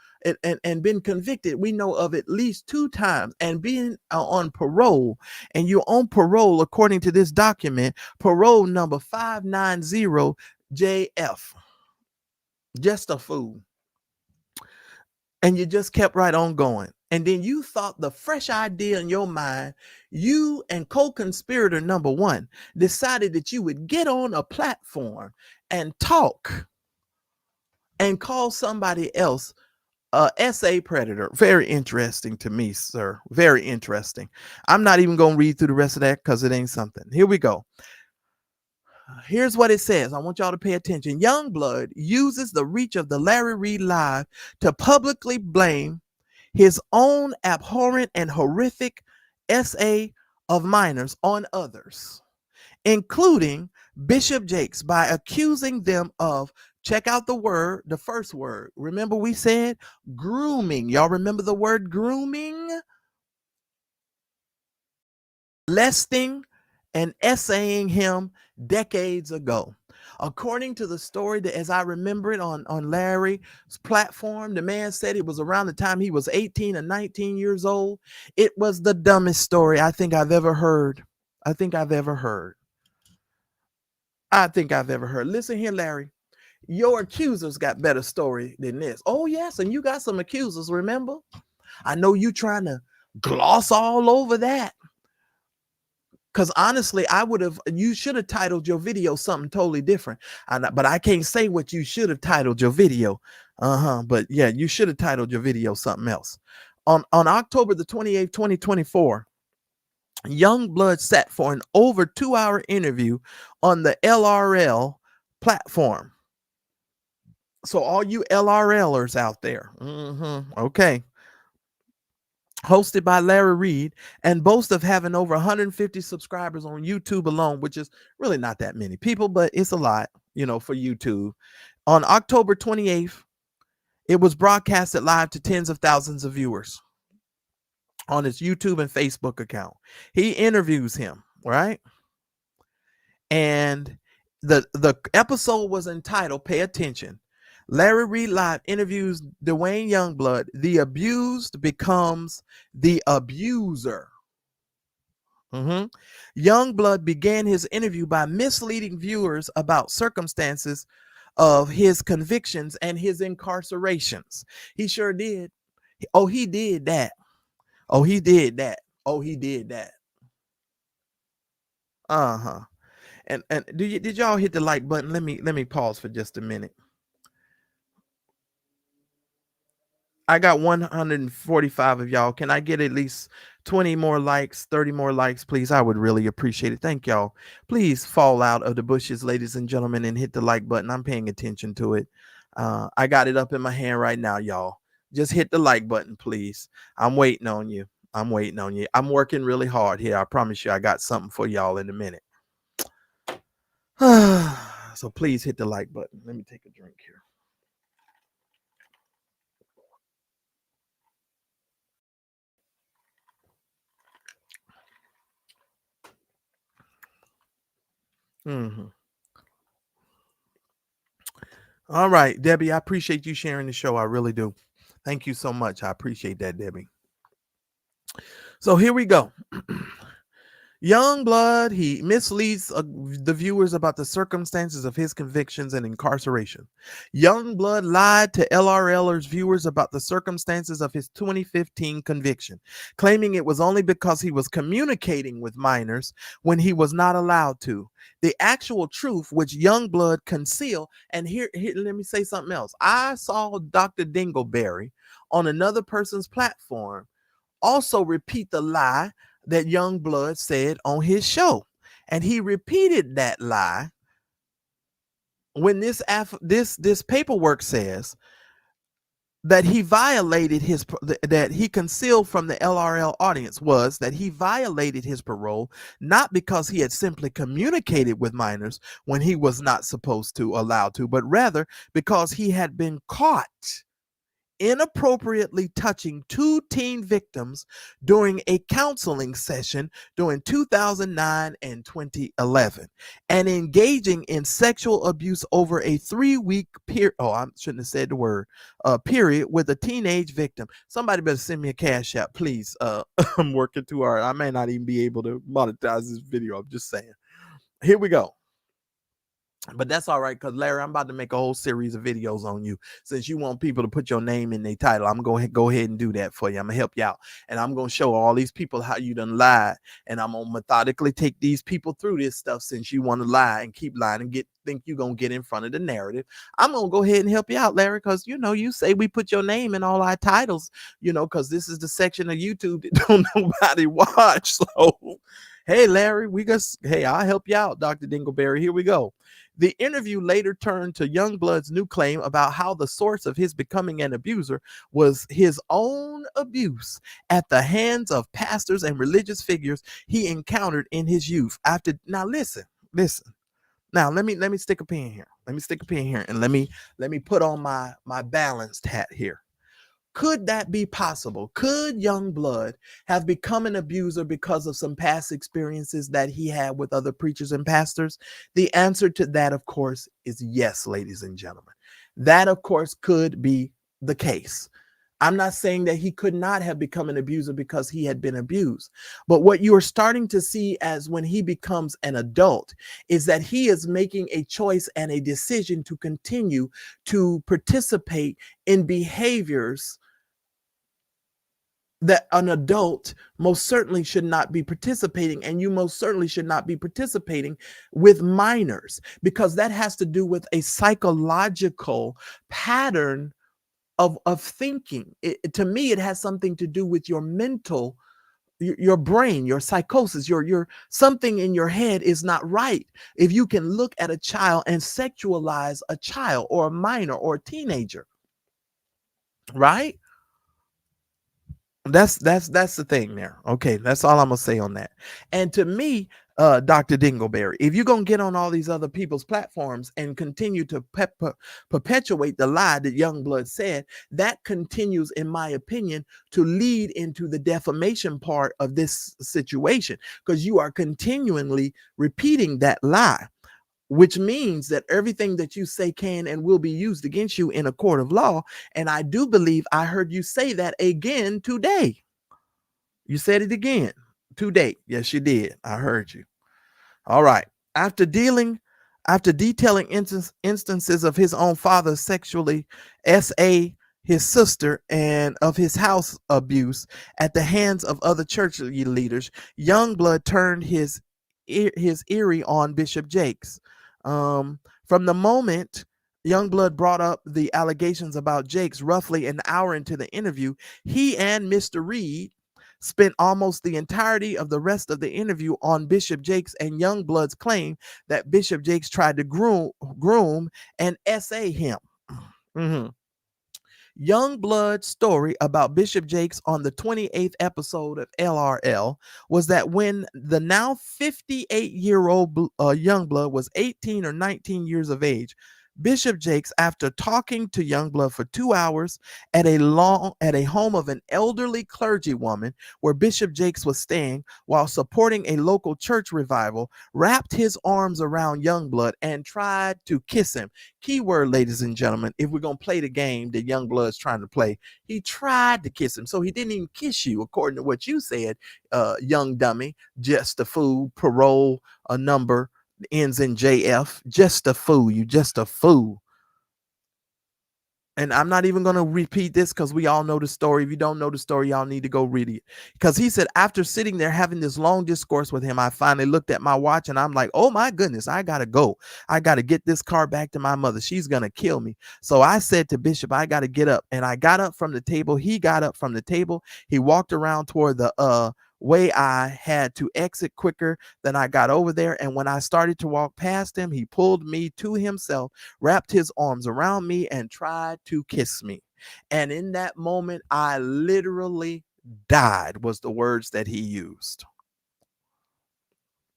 and been convicted, we know of at least 2 times, and being on parole, and you're on parole according to this document, parole number 590JF. Just a fool. And you just kept right on going. And then you thought the fresh idea in your mind, you and co-conspirator number 1 decided that you would get on a platform and talk and call somebody else a SA predator. Very interesting to me, sir. Very interesting. I'm not even going to read through the rest of that because it ain't something. Here we go. Here's what it says. I want y'all to pay attention. Youngblood uses the reach of the Larry Reid Live to publicly blame his own abhorrent and horrific SA of minors on others, including Bishop Jakes, by accusing them of, check out the word, the first word. Remember we said grooming. Y'all remember the word grooming? Molesting and essaying him decades ago. According to the story, that as I remember it on Larry's platform, the man said it was around the time he was 18 or 19 years old. It was the dumbest story I think I've ever heard. I think I've ever heard. Listen here, Larry. Your accusers got better story than this. Oh, yes, and you got some accusers, remember? I know you trying to gloss all over that. Because honestly, you should have titled your video something totally different. But I can't say what you should have titled your video. But yeah, you should have titled your video something else. On October the 28th, 2024, Youngblood sat for an over 2-hour interview on the LRL platform. So all you LRLers out there, okay. Hosted by Larry Reid, and boasts of having over 150 subscribers on YouTube alone, which is really not that many people, but it's a lot, for YouTube. On October 28th, it was broadcasted live to tens of thousands of viewers on his YouTube and Facebook account. He interviews him, right? And the episode was entitled, pay attention, Larry Reid Live interviews Dwayne Youngblood. The abused becomes the abuser. Youngblood began his interview by misleading viewers about circumstances of his convictions and his incarcerations. He sure did. Oh, he did that. Oh, he did that. Oh, he did that. And did y'all hit the like button? Let me pause for just a minute. I got 145 of y'all. Can I get at least 20 more likes, 30 more likes, please? I would really appreciate it. Thank y'all. Please fall out of the bushes, ladies and gentlemen, and hit the like button. I'm paying attention to it. I got it up in my hand right now, y'all. Just hit the like button, please. I'm waiting on you. I'm working really hard here. I promise you I got something for y'all in a minute. So please hit the like button. Let me take a drink here. All right, Debbie, I appreciate you sharing the show. I really do. Thank you so much. I appreciate that, Debbie. So here we go. Youngblood, he misleads the viewers about the circumstances of his convictions and incarceration. Youngblood lied to LRLers viewers about the circumstances of his 2015 conviction, claiming it was only because he was communicating with minors when he was not allowed to. The actual truth, which Youngblood concealed, and here, let me say something else. I saw Dr. Dingleberry on another person's platform also repeat the lie that Youngblood said on his show. And he repeated that lie when this paperwork says that he violated that he concealed from the LRL audience was that he violated his parole, not because he had simply communicated with minors when he was not supposed to, allowed to, but rather because he had been caught inappropriately touching two teen victims during a counseling session during 2009 and 2011 and engaging in sexual abuse over a 3-week period. Oh, I shouldn't have said the word period with a teenage victim. Somebody better send me a cash app, please. I'm working too hard. I may not even be able to monetize this video. I'm just saying. Here we go. But that's all right, because Larry, I'm about to make a whole series of videos on you. Since you want people to put your name in their title, I'm going to go ahead and do that for you. I'm going to help you out. And I'm going to show all these people how you done lied. And I'm going to methodically take these people through this stuff since you want to lie and keep lying and think you're going to get in front of the narrative. I'm going to go ahead and help you out, Larry, because, you say we put your name in all our titles, because this is the section of YouTube that don't nobody watch. So, hey, Larry, I'll help you out, Dr. Dingleberry. Here we go. The interview later turned to Youngblood's new claim about how the source of his becoming an abuser was his own abuse at the hands of pastors and religious figures he encountered in his youth. Now listen. Now let me stick a pin here. And let me put on my balanced hat here. Could that be possible? Could Youngblood have become an abuser because of some past experiences that he had with other preachers and pastors? The answer to that, of course, is yes, ladies and gentlemen. That, of course, could be the case. I'm not saying that he could not have become an abuser because he had been abused. But what you are starting to see as when he becomes an adult is that he is making a choice and a decision to continue to participate in behaviors that an adult most certainly should not be participating, and you most certainly should not be participating with minors, because that has to do with a psychological pattern of thinking. To me, it has something to do with your mental, your brain, your psychosis, your something in your head is not right. If you can look at a child and sexualize a child or a minor or a teenager, right? That's the thing there. Okay, that's all I'm gonna say on that. And to me, Dr. Dingleberry, if you're gonna get on all these other people's platforms and continue to perpetuate the lie that Youngblood said, that continues, in my opinion, to lead into the defamation part of this situation, because you are continually repeating that lie, which means that everything that you say can and will be used against you in a court of law. And I do believe I heard you say that again today. You said it again today. Yes, you did. I heard you. All right. After detailing instances of his own father sexually SA his sister and of his house abuse at the hands of other church leaders, Youngblood turned his eerie on Bishop Jakes. From the moment Youngblood brought up the allegations about Jakes roughly an hour into the interview, he and Mr. Reed spent almost the entirety of the rest of the interview on Bishop Jakes and Youngblood's claim that Bishop Jakes tried to groom and SA him. Mm-hmm. Youngblood's story about Bishop Jakes on the 28th episode of LRL was that when the now 58-year-old Youngblood was 18 or 19 years of age, Bishop Jakes, after talking to Youngblood for 2 hours at a home of an elderly clergywoman where Bishop Jakes was staying while supporting a local church revival, wrapped his arms around Youngblood and tried to kiss him. Keyword, ladies and gentlemen, if we're going to play the game that Youngblood's trying to play, he tried to kiss him. So he didn't even kiss you, according to what you said, young dummy, just a fool, parole, a number, ends in JF, just a fool, you just a fool. And I'm not even going to repeat this because we all know the story. If you don't know the story, y'all need to go read it. Because he said, after sitting there having this long discourse with him, I finally looked at my watch and I'm like, oh my goodness, I got to go. I got to get this car back to my mother. She's going to kill me. So I said to Bishop, I got to get up. And I got up from the table. He got up from the table. He walked around toward the way I had to exit quicker than I got over there. And when I started to walk past him, he pulled me to himself, wrapped his arms around me, and tried to kiss me. And in that moment, I literally died, was the words that he used.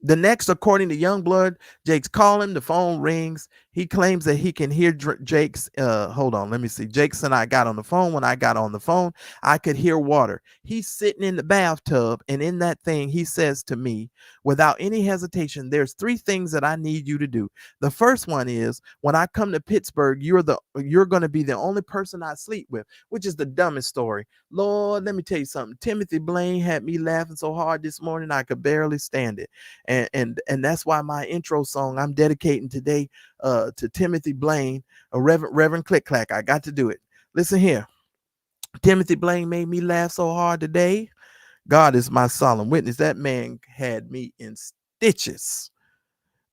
The next, according to Youngblood, Jakes call him. The phone rings. He claims that he can hear Jakes. Hold on, let me see. Jakes and I got on the phone. When I got on the phone, I could hear water. He's sitting in the bathtub, and in that thing, he says to me, without any hesitation, there's 3 things that I need you to do. The first one is, when I come to Pittsburgh, you're going to be the only person I sleep with, which is the dumbest story. Lord, let me tell you something. Timothy Blaine had me laughing so hard this morning I could barely stand it. And that's why my intro song I'm dedicating today to Timothy Blaine, a Reverend Click Clack. I got to do it. Listen here. Timothy Blaine made me laugh so hard today. God is my solemn witness. That man had me in stitches.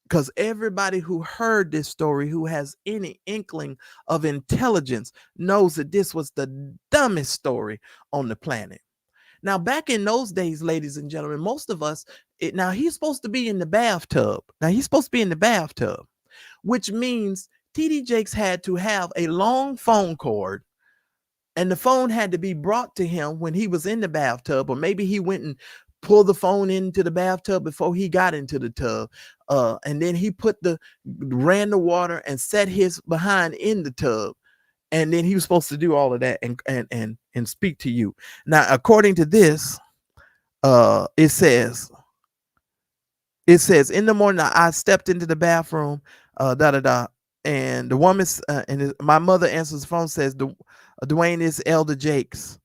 Because everybody who heard this story, who has any inkling of intelligence, knows that this was the dumbest story on the planet. Now, back in those days, ladies and gentlemen, most of us, now he's supposed to be in the bathtub. Which means TD Jakes had to have a long phone cord, and the phone had to be brought to him when he was in the bathtub, or maybe he went and pulled the phone into the bathtub before he got into the tub. And then he ran the water and set his behind in the tub. And then he was supposed to do all of that and speak to you. Now, according to this, it says in the morning I stepped into the bathroom, and the woman's my mother answers the phone, says Dwayne is Elder Jakes,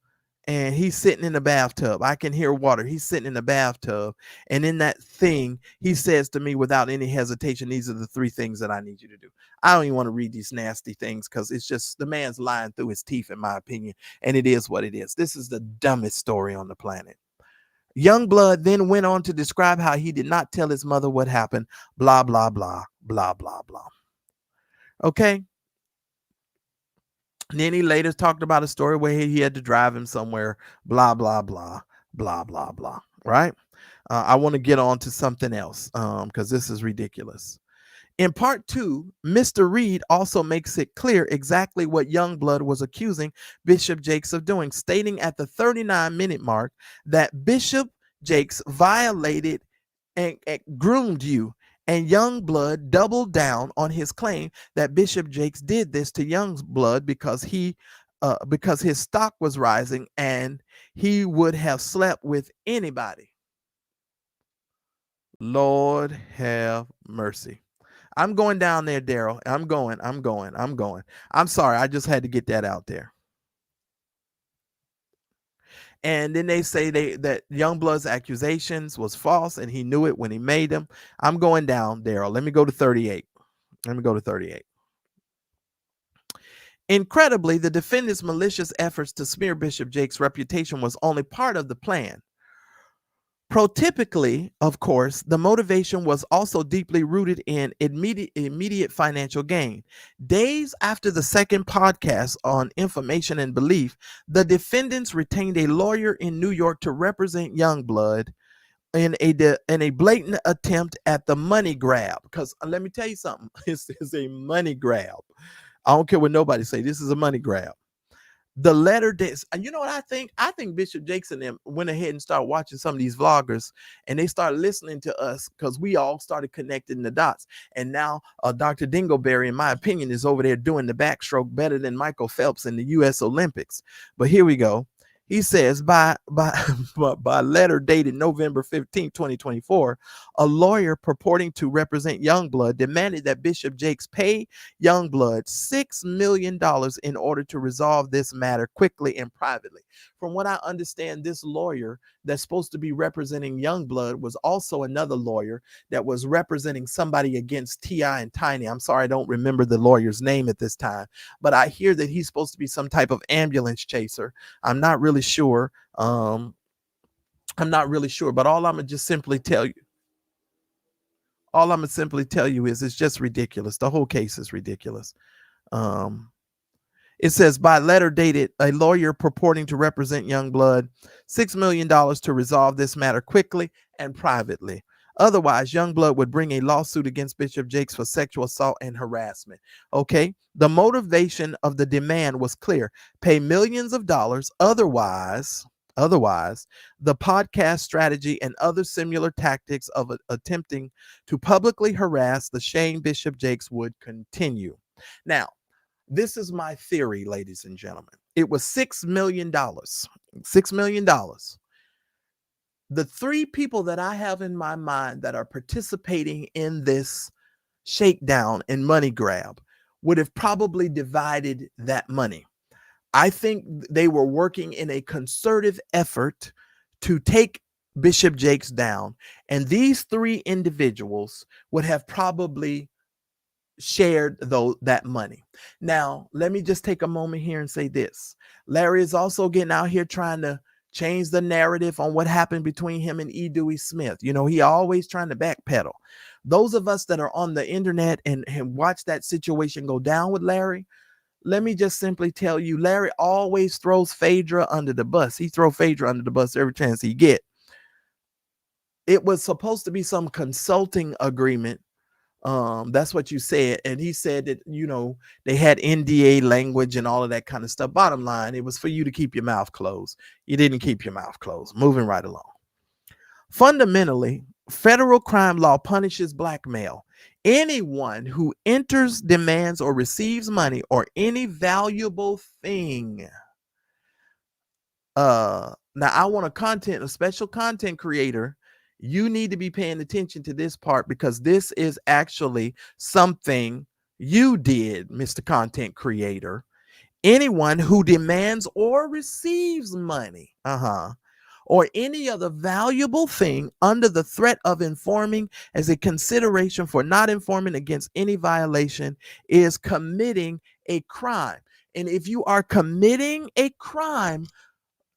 and he's sitting in the bathtub. I can hear water. He's sitting in the bathtub, and in that thing, he says to me without any hesitation, these are the 3 things that I need you to do. I don't even want to read these nasty things because it's just the man's lying through his teeth, in my opinion, and it is what it is. This is the dumbest story on the planet. Youngblood then went on to describe how he did not tell his mother what happened, blah, blah, blah, blah, blah, blah. Okay? And then he later talked about a story where he had to drive him somewhere, blah, blah, blah, blah, blah, blah, right? I want to get on to something else because this is ridiculous. In part 2, Mr. Reed also makes it clear exactly what Youngblood was accusing Bishop Jakes of doing, stating at the 39-minute mark that Bishop Jakes violated and groomed you, and Youngblood doubled down on his claim that Bishop Jakes did this to Youngblood because his stock was rising and he would have slept with anybody. Lord have mercy. I'm going down there, Daryl. I'm going. I'm sorry. I just had to get that out there. And then they say that Youngblood's accusations was false, and he knew it when he made them. I'm going down, Daryl. Let me go to 38. Incredibly, the defendant's malicious efforts to smear Bishop Jakes' reputation was only part of the plan. Protypically, of course, the motivation was also deeply rooted in immediate financial gain. Days after the second podcast on information and belief, the defendants retained a lawyer in New York to represent Youngblood in a blatant attempt at the money grab. Because let me tell you something, this is a money grab. I don't care what nobody say. This is a money grab. The letter dates, and you know what I think? I think Bishop Jakes and them went ahead and started watching some of these vloggers, and they started listening to us because we all started connecting the dots. And now Dr. Dingleberry, in my opinion, is over there doing the backstroke better than Michael Phelps in the U.S. Olympics. But here we go. He says by by letter dated November 15, 2024, a lawyer purporting to represent Youngblood demanded that Bishop Jakes pay Youngblood $6 million in order to resolve this matter quickly and privately. From what I understand, this lawyer that's supposed to be representing Youngblood was also another lawyer that was representing somebody against T.I. and Tiny. I'm sorry, I don't remember the lawyer's name at this time, but I hear that he's supposed to be some type of ambulance chaser. I'm not really sure. I'm not really sure, but all I'm gonna simply tell you is it's just ridiculous. The whole case is ridiculous. It says by letter dated, a lawyer purporting to represent Youngblood, $6 million to resolve this matter quickly and privately. Otherwise, Youngblood would bring a lawsuit against Bishop Jakes for sexual assault and harassment. Okay, the motivation of the demand was clear: pay millions of dollars. Otherwise, the podcast strategy and other similar tactics of attempting to publicly harass the Shane Bishop Jakes would continue. Now, this is my theory, ladies and gentlemen. It was $6 million. $6 million. The three people that I have in my mind that are participating in this shakedown and money grab would have probably divided that money. I think they were working in a concerted effort to take Bishop Jakes down, and these three individuals would have probably shared that money. Now, let me just take a moment here and say this. Larry is also getting out here trying to change the narrative on what happened between him and E. Dewey Smith. You know, he always trying to backpedal. Those of us that are on the internet and watch that situation go down with Larry, let me just simply tell you, Larry always throws Phaedra under the bus. He throws Phaedra under the bus every chance he get. It was supposed to be some consulting agreement. That's what you said. And he said that, you know, they had NDA language and all of that kind of stuff. Bottom line, it was for you to keep your mouth closed. You didn't keep your mouth closed. Moving right along. Fundamentally, federal crime law punishes blackmail. Anyone who enters, demands, or receives money or any valuable thing. Now I want a special content creator. You need to be paying attention to this part because this is actually something you did, Mr. Content Creator. Anyone who demands or receives money, or any other valuable thing under the threat of informing as a consideration for not informing against any violation is committing a crime. And if you are committing a crime,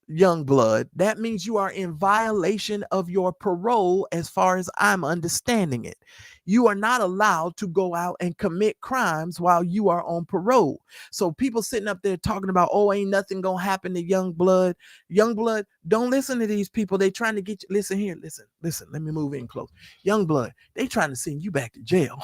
Youngblood, that means you are in violation of your parole as far as I'm understanding it. You are not allowed to go out and commit crimes while you are on parole. So people sitting up there talking about, oh, ain't nothing gonna happen to Youngblood. Youngblood, don't listen to these people. They trying to get you. Listen here, listen. Let me move in close. Youngblood, they trying to send you back to jail.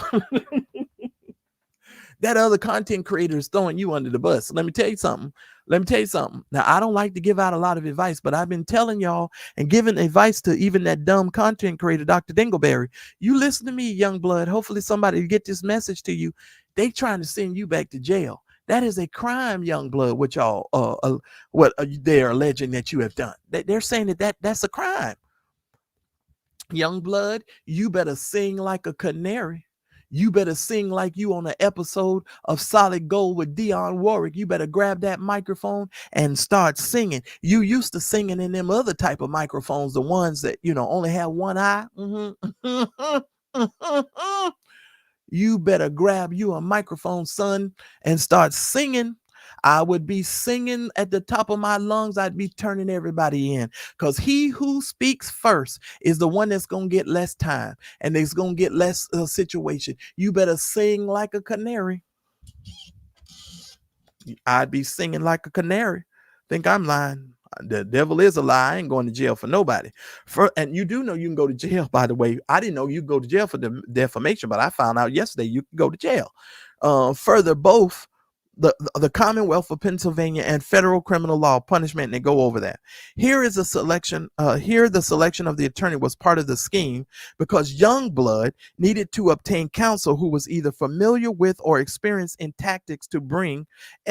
That other content creator is throwing you under the bus. Let me tell you something. Now, I don't like to give out a lot of advice, but I've been telling y'all and giving advice to even that dumb content creator, Dr. Dingleberry. You listen to me, Youngblood. Hopefully somebody get this message to you. They trying to send you back to jail. That is a crime, Youngblood, which y'all what they are alleging that you have done. They're saying that's a crime. Youngblood, you better sing like a canary. You better sing like you on an episode of Solid Gold with Dionne Warwick. You better grab that microphone and start singing. You used to singing in them other type of microphones, the ones that, you know, only have one eye. You better grab you a microphone, son, and start singing. I would be singing at the top of my lungs. I'd be turning everybody in, because he who speaks first is the one that's going to get less time and there's going to get less situation. You better sing like a canary. I'd be singing like a canary. Think I'm lying? The devil is a lie. I ain't going to jail for nobody. And you do know you can go to jail, by the way. I didn't know you could go to jail for the defamation, but I found out yesterday you can go to jail. Further, both the Commonwealth of Pennsylvania and federal criminal law punishment, and they go over that. Here is a selection. Here, the selection of the attorney was part of the scheme because Youngblood needed to obtain counsel who was either familiar with or experienced in tactics to bring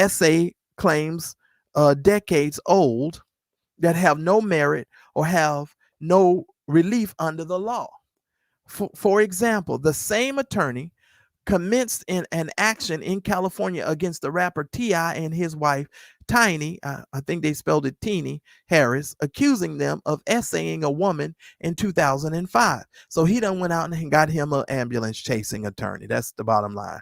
SA claims decades old that have no merit or have no relief under the law. For example, the same attorney commenced in an action in California against the rapper T.I. and his wife Tiny, I think they spelled it Teeny Harris, accusing them of essaying a woman in 2005. So he done went out and got him an ambulance chasing attorney. That's the bottom line.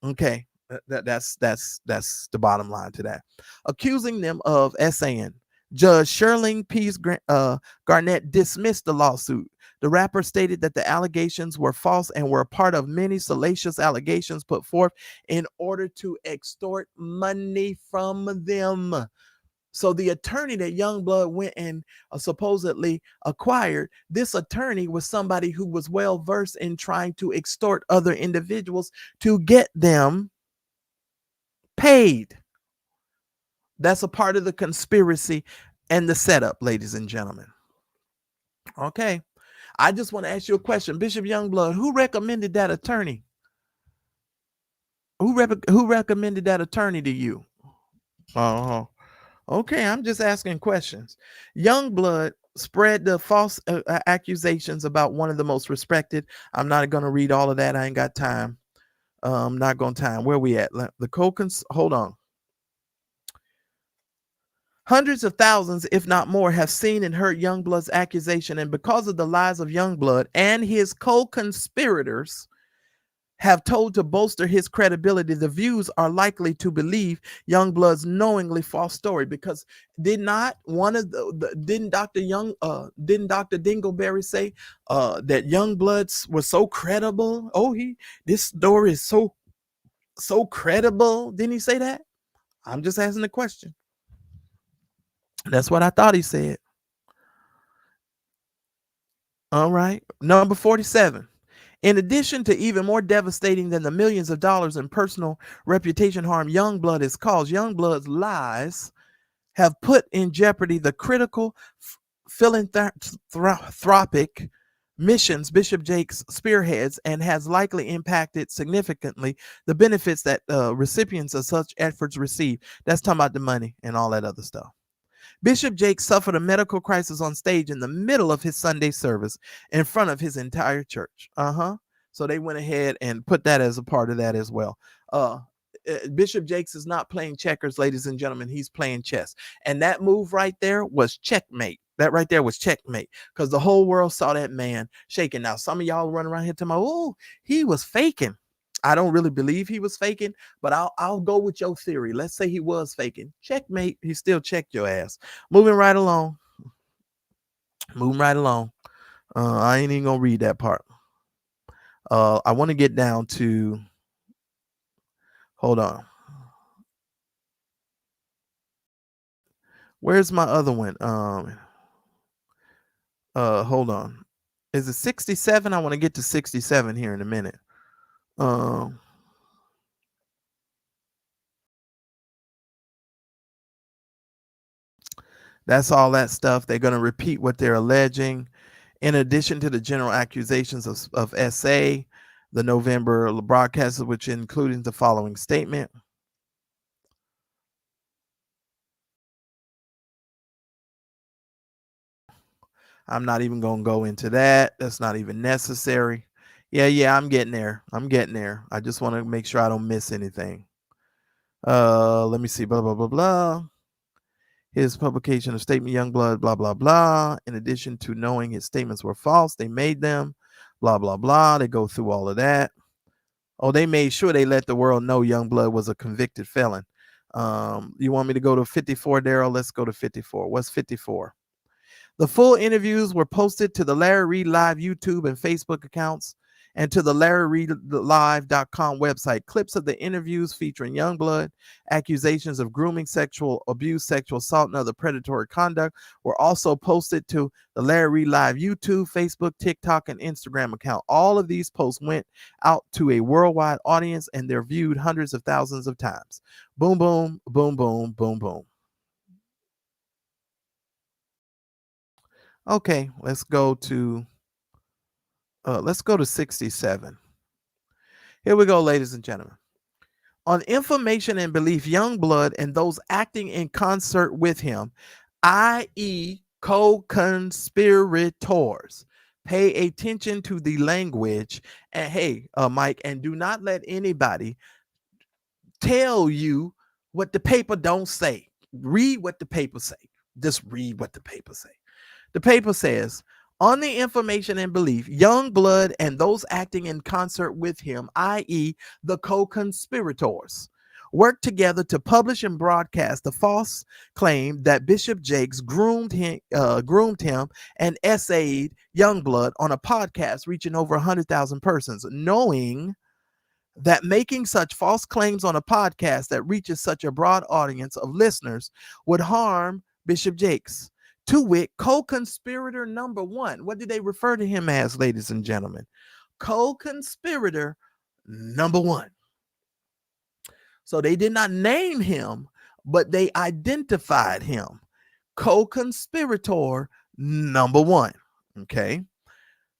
Okay, that's the bottom line to that. Accusing them of essaying. Judge Sherling Pease Garnett dismissed the lawsuit. The rapper stated that the allegations were false and were a part of many salacious allegations put forth in order to extort money from them. So the attorney that Youngblood went and supposedly acquired, this attorney was somebody who was well versed in trying to extort other individuals to get them paid. That's a part of the conspiracy and the setup, ladies and gentlemen. Okay. I just want to ask you a question. Bishop Youngblood, who recommended that attorney? Who recommended that attorney to you? Okay, I'm just asking questions. Youngblood spread the false accusations about one of the most respected. I'm not going to read all of that. I ain't got time. Not going to time. Where we at? Hold on. Hundreds of thousands, if not more, have seen and heard Youngblood's accusation, and because of the lies of Youngblood and his co-conspirators have told to bolster his credibility, the views are likely to believe Youngblood's knowingly false story. Because didn't Dr. Dingleberry say that Youngblood was so credible? This story is so credible. Didn't he say that? I'm just asking the question. That's what I thought he said. All right. Number 47. In addition to even more devastating than the millions of dollars in personal reputation harm Youngblood has caused, Youngblood's lies have put in jeopardy the critical philanthropic missions Bishop Jakes spearheads and has likely impacted significantly the benefits that recipients of such efforts receive. That's talking about the money and all that other stuff. Bishop Jakes suffered a medical crisis on stage in the middle of his Sunday service in front of his entire church. So they went ahead and put that as a part of that as well. Bishop Jakes is not playing checkers, ladies and gentlemen. He's playing chess. And that move right there was checkmate. That right there was checkmate, because the whole world saw that man shaking. Now, some of y'all run around here to my, he was faking. I don't really believe he was faking, but I'll go with your theory. Let's say he was faking. Checkmate. He still checked your ass. Moving right along. I ain't even gonna read that part. I want to get down to. Hold on. Where's my other one? Hold on. Is it 67? I want to get to 67 here in a minute. That's all that stuff. They're going to repeat what they're alleging. In addition to the general accusations of SA, the November broadcast, which including the following statement. I'm not even going to go into that. That's not even necessary. Yeah, I'm getting there. I just want to make sure I don't miss anything. Let me see. Blah, blah, blah, blah. His publication of statement, Youngblood, blah, blah, blah. In addition to knowing his statements were false, they made them, blah, blah, blah. They go through all of that. They made sure they let the world know Youngblood was a convicted felon. You want me to go to 54, Daryl? Let's go to 54. What's 54? The full interviews were posted to the Larry Reed Live YouTube and Facebook accounts and to the LarryReedLive.com website. Clips of the interviews featuring Youngblood, accusations of grooming, sexual abuse, sexual assault, and other predatory conduct were also posted to the Larry Reed Live YouTube, Facebook, TikTok, and Instagram account. All of these posts went out to a worldwide audience and they're viewed hundreds of thousands of times. Boom, boom, boom, boom, boom, boom. Okay, let's go to 67. Here we go, ladies and gentlemen. On information and belief, Youngblood and those acting in concert with him, i.e., co-conspirators, pay attention to the language. And hey, Mike, and do not let anybody tell you what the paper don't say. Read what the paper say. Just read what the paper say. The paper says, on the information and belief, Youngblood and those acting in concert with him, i.e., the co-conspirators, worked together to publish and broadcast the false claim that Bishop Jakes groomed him and essayed Youngblood on a podcast reaching over 100,000 persons, knowing that making such false claims on a podcast that reaches such a broad audience of listeners would harm Bishop Jakes. To wit, co-conspirator number one. What did they refer to him as, ladies and gentlemen? Co-conspirator number one. So they did not name him, but they identified him. Co-conspirator number one. Okay.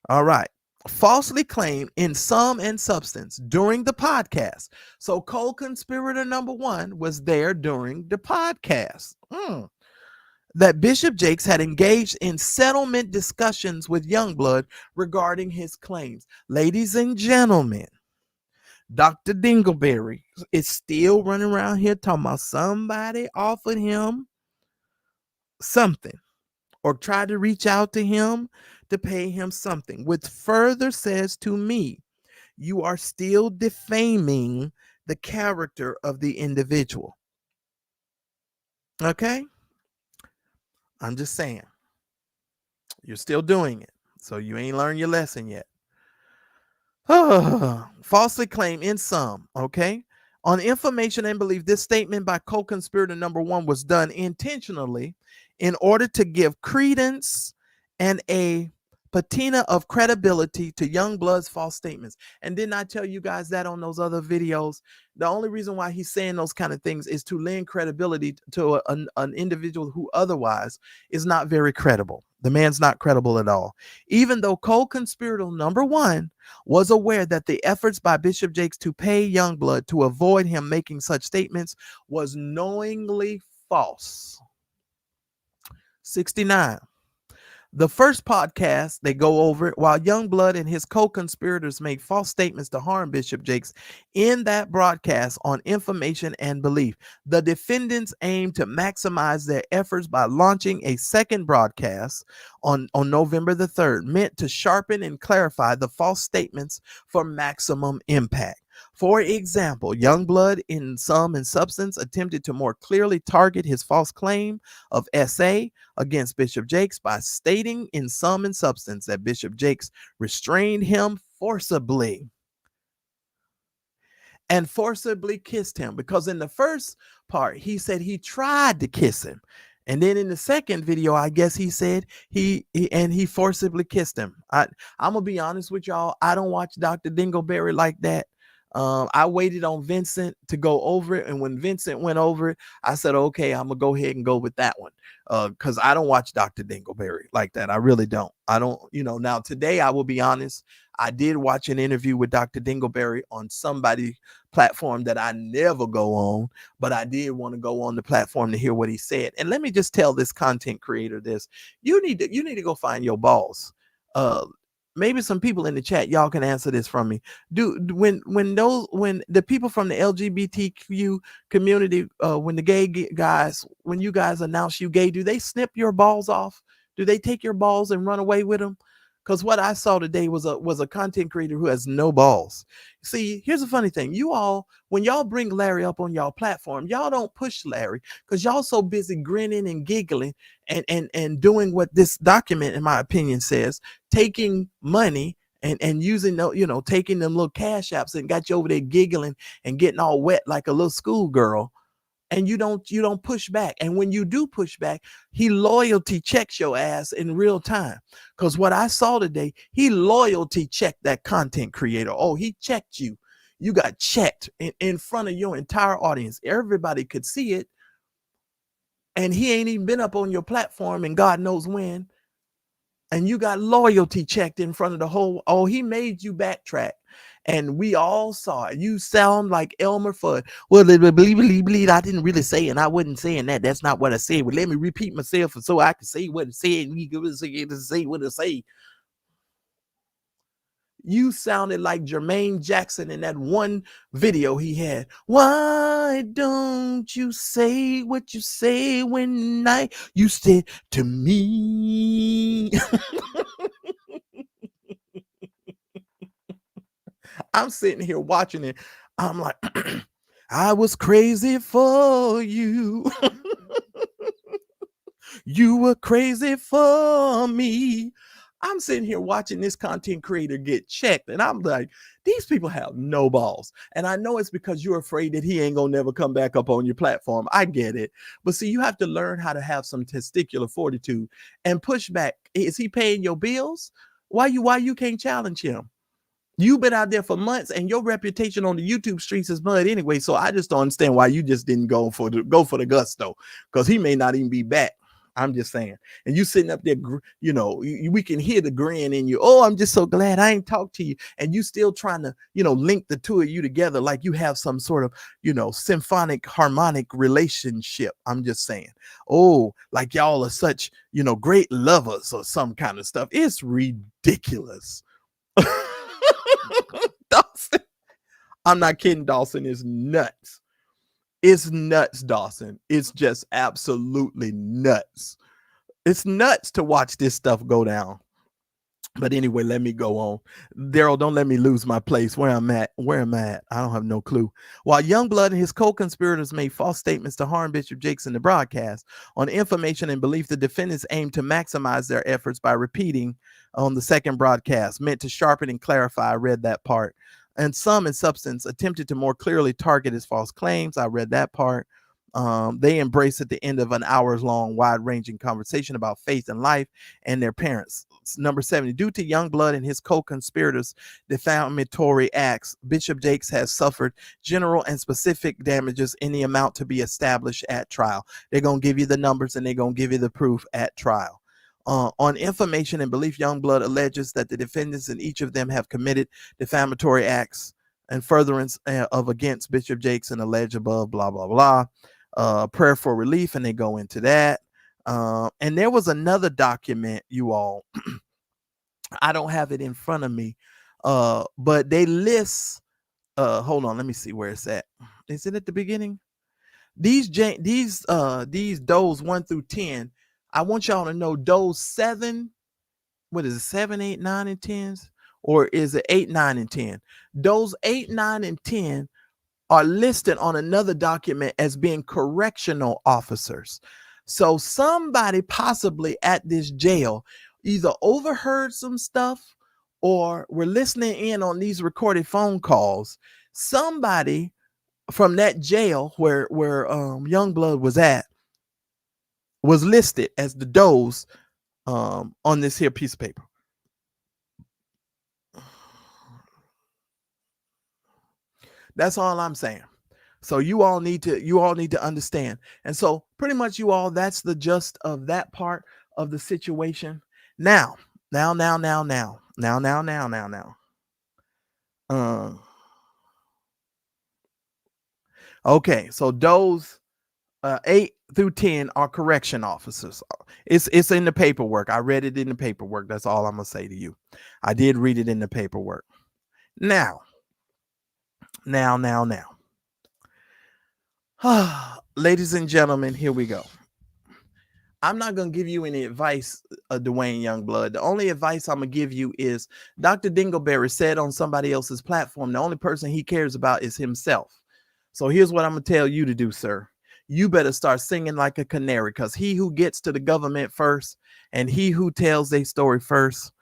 All right. Falsely claimed in sum and substance during the podcast. So co-conspirator number one was there during the podcast. That Bishop Jakes had engaged in settlement discussions with Youngblood regarding his claims. Ladies and gentlemen, Dr. Dingleberry is still running around here talking about somebody offered him something or tried to reach out to him to pay him something, which further says to me, you are still defaming the character of the individual. Okay? I'm just saying, you're still doing it. So you ain't learned your lesson yet. Falsely claim in sum, okay? On information and belief, this statement by co-conspirator number one was done intentionally in order to give credence and a patina of credibility to Youngblood's false statements. And didn't I tell you guys that on those other videos? The only reason why he's saying those kind of things is to lend credibility to an individual who otherwise is not very credible. The man's not credible at all. Even though co-conspirator number one was aware that the efforts by Bishop Jakes to pay Youngblood to avoid him making such statements was knowingly false. 69. The first podcast, they go over it while Youngblood and his co-conspirators made false statements to harm Bishop Jakes. In that broadcast on information and belief, the defendants aimed to maximize their efforts by launching a second broadcast on November the 3rd, meant to sharpen and clarify the false statements for maximum impact. For example, Youngblood in sum and substance attempted to more clearly target his false claim of SA against Bishop Jakes by stating in sum and substance that Bishop Jakes restrained him forcibly and forcibly kissed him, because in the first part he said he tried to kiss him, and then in the second video I guess he said he forcibly kissed him. I'm gonna be honest with y'all, I don't watch Dr. Dingleberry like that. I waited on Vincent to go over it, and when Vincent went over it, I said, okay, I'm gonna go ahead and go with that one, because I don't watch Dr. Dingleberry like that. I really don't. I don't, now today I will be honest, I did watch an interview with Dr. Dingleberry on somebody's platform that I never go on, but I did want to go on the platform to hear what he said. And let me just tell this content creator this: you need to go find your balls. Maybe some people in the chat, y'all can answer this from me. When the people from the LGBTQ community, when the gay guys, when you guys announce you gay, do they snip your balls off? Do they take your balls and run away with them? Because what I saw today was a content creator who has no balls. See, here's a funny thing. You all, when y'all bring Larry up on y'all platform, y'all don't push Larry because y'all so busy grinning and giggling and doing what this document, in my opinion, says, taking money and using taking them little cash apps and got you over there giggling and getting all wet like a little schoolgirl, and you don't push back. And when you do push back, he loyalty checks your ass in real time. Because what I saw today, he loyalty checked that content creator. Oh, he checked you. You got checked in front of your entire audience. Everybody could see it. And he ain't even been up on your platform and God knows when. And you got loyalty checked in front of the whole. Oh, he made you backtrack. And we all saw it. You sound like Elmer Fudd. Well, believe, I didn't really say, and I wasn't saying that. That's not what I said. Well, let me repeat myself so I can say what it said. And you can say what it say. You sounded like Jermaine Jackson in that one video he had. Why don't you say what you say when you said to me? I'm sitting here watching it. I'm like, I was crazy for you. You were crazy for me. I'm sitting here watching this content creator get checked, and I'm like, these people have no balls. And I know it's because you're afraid that he ain't gonna never come back up on your platform. I get it. But see, you have to learn how to have some testicular fortitude and push back. Is he paying your bills? Why you can't challenge him? You've been out there for months, and your reputation on the YouTube streets is mud anyway. So I just don't understand why you just didn't go for the gusto, because he may not even be back. I'm just saying. And you sitting up there, we can hear the grin in you. Oh, I'm just so glad I ain't talked to you. And you still trying to, link the two of you together like you have some sort of, symphonic harmonic relationship. I'm just saying. Oh, like y'all are such, great lovers or some kind of stuff. It's ridiculous. Dawson, I'm not kidding. Dawson is nuts. It's nuts, Dawson. It's just absolutely nuts. It's nuts to watch this stuff go down. But anyway, let me go on. Daryl, don't let me lose my place. Where am I at? I don't have no clue. While Youngblood and his co-conspirators made false statements to harm Bishop Jakes in the broadcast, on information and belief, the defendants aimed to maximize their efforts by repeating on the second broadcast, meant to sharpen and clarify. I read that part. And some in substance attempted to more clearly target his false claims. I read that part. They embraced at the end of an hours-long, wide-ranging conversation about faith and life and their parents. Number 70, due to Youngblood and his co-conspirators' defamatory acts, Bishop Jakes has suffered general and specific damages in the amount to be established at trial. They're going to give you the numbers and they're going to give you the proof at trial. On information and belief, Youngblood alleges that the defendants in each of them have committed defamatory acts and furtherance of against Bishop Jakes and alleged above, blah, blah, blah. Prayer for relief, and they go into that. And there was another document, you all. I don't have it in front of me, but they list. Hold on, let me see where it's at. Is it at the beginning? These does 1 through 10. I want y'all to know those 7. What is it? 7, 8, 9, and 10s, or is it 8, 9, and 10? Those 8, 9, and 10 are listed on another document as being correctional officers. So somebody possibly at this jail either overheard some stuff or were listening in on these recorded phone calls. Somebody from that jail where Youngblood was at was listed as the does on this here piece of paper. That's all I'm saying. So you all need to understand. And so pretty much you all, that's the gist of that part of the situation. Now. Okay, so those 8 through 10 are correction officers. It's in the paperwork. I read it in the paperwork. That's all I'm gonna say to you. I did read it in the paperwork. Now. Ladies and gentlemen, here we go. I'm not going to give you any advice, Dwayne Youngblood. The only advice I'm going to give you is Dr. Dingleberry said on somebody else's platform, the only person he cares about is himself. So here's what I'm going to tell you to do, sir. You better start singing like a canary, because he who gets to the government first and he who tells their story first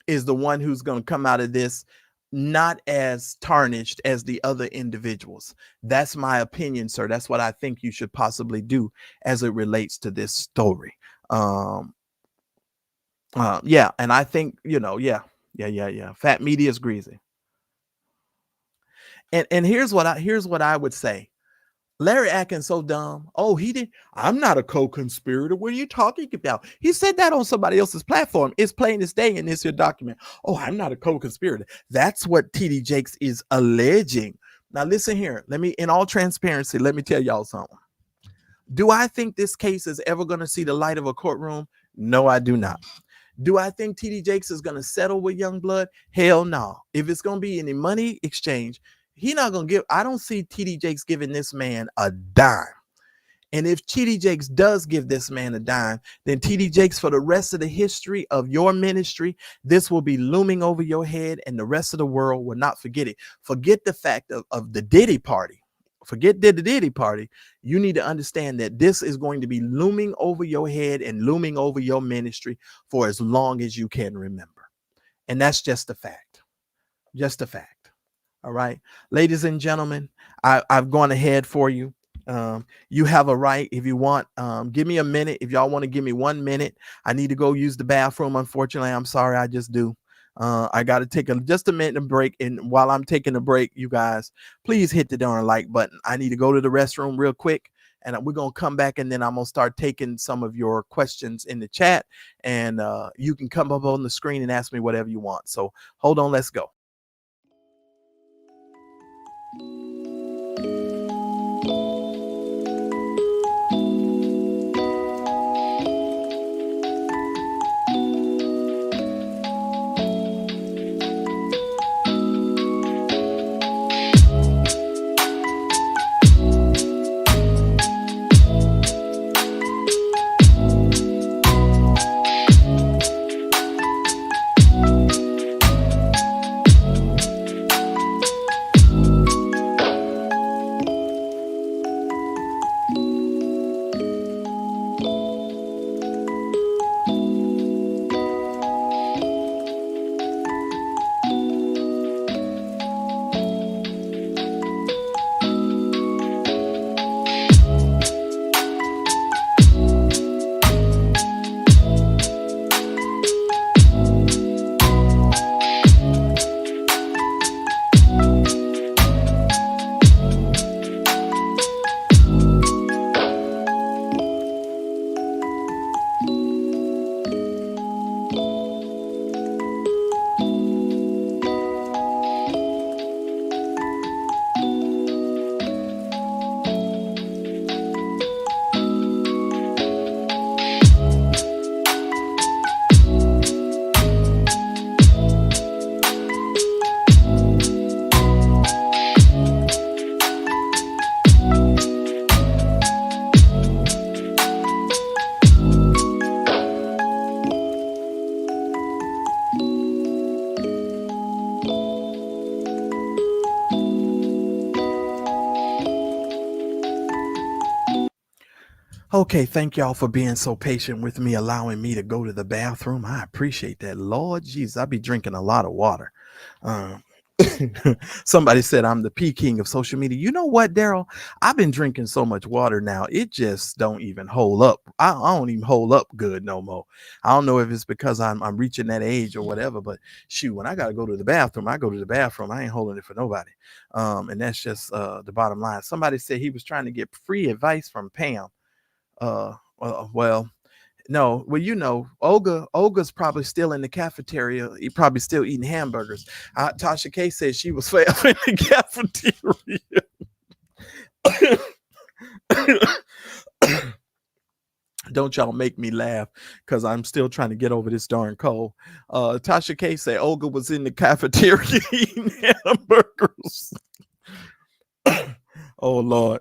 is the one who's going to come out of this not as tarnished as the other individuals. That's my opinion, sir. That's what I think you should possibly do as it relates to this story. Yeah, and I think, yeah. Fat media is greasy. And here's what I would say. Larry Atkins so dumb. Oh, he did. I'm not a co-conspirator. What are you talking about? He said that on somebody else's platform. It's plain as day in this here document. Oh, I'm not a co-conspirator. That's what TD Jakes is alleging. Now listen here. In all transparency, let me tell y'all something. Do I think this case is ever going to see the light of a courtroom? No, I do not. Do I think TD Jakes is going to settle with Youngblood? Hell no. If it's going to be any money exchange, he not going to give. I don't see TD Jakes giving this man a dime. And if TD Jakes does give this man a dime, then TD Jakes, for the rest of the history of your ministry, this will be looming over your head, and the rest of the world will not forget it. Forget the fact of the Diddy party. Forget the Diddy party. You need to understand that this is going to be looming over your head and looming over your ministry for as long as you can remember. And that's just a fact. Just a fact. All right. Ladies and gentlemen, I've gone ahead for you. You have a right, if you want, give me a minute. If y'all want to give me 1 minute, I need to go use the bathroom. Unfortunately, I'm sorry. I just do. I got to take just a minute to break. And while I'm taking a break, you guys, please hit the darn like button. I need to go to the restroom real quick, and we're going to come back, and then I'm going to start taking some of your questions in the chat, and you can come up on the screen and ask me whatever you want. So hold on. Let's go. Okay, thank y'all for being so patient with me, allowing me to go to the bathroom. I appreciate that. Lord Jesus, I be drinking a lot of water. Somebody said I'm the P king of social media. You know what, Daryl? I've been drinking so much water now, it just don't even hold up. I don't even hold up good no more. I don't know if it's because I'm reaching that age or whatever, but shoot, when I gotta go to the bathroom, I go to the bathroom. I ain't holding it for nobody. And that's just the bottom line. Somebody said he was trying to get free advice from Pam. Well, no, Olga's probably still in the cafeteria. He probably still eating hamburgers. Tasha K said she was forever in the cafeteria. Don't y'all make me laugh, because I'm still trying to get over this darn cold. Tasha K said Olga was in the cafeteria eating hamburgers. Oh Lord.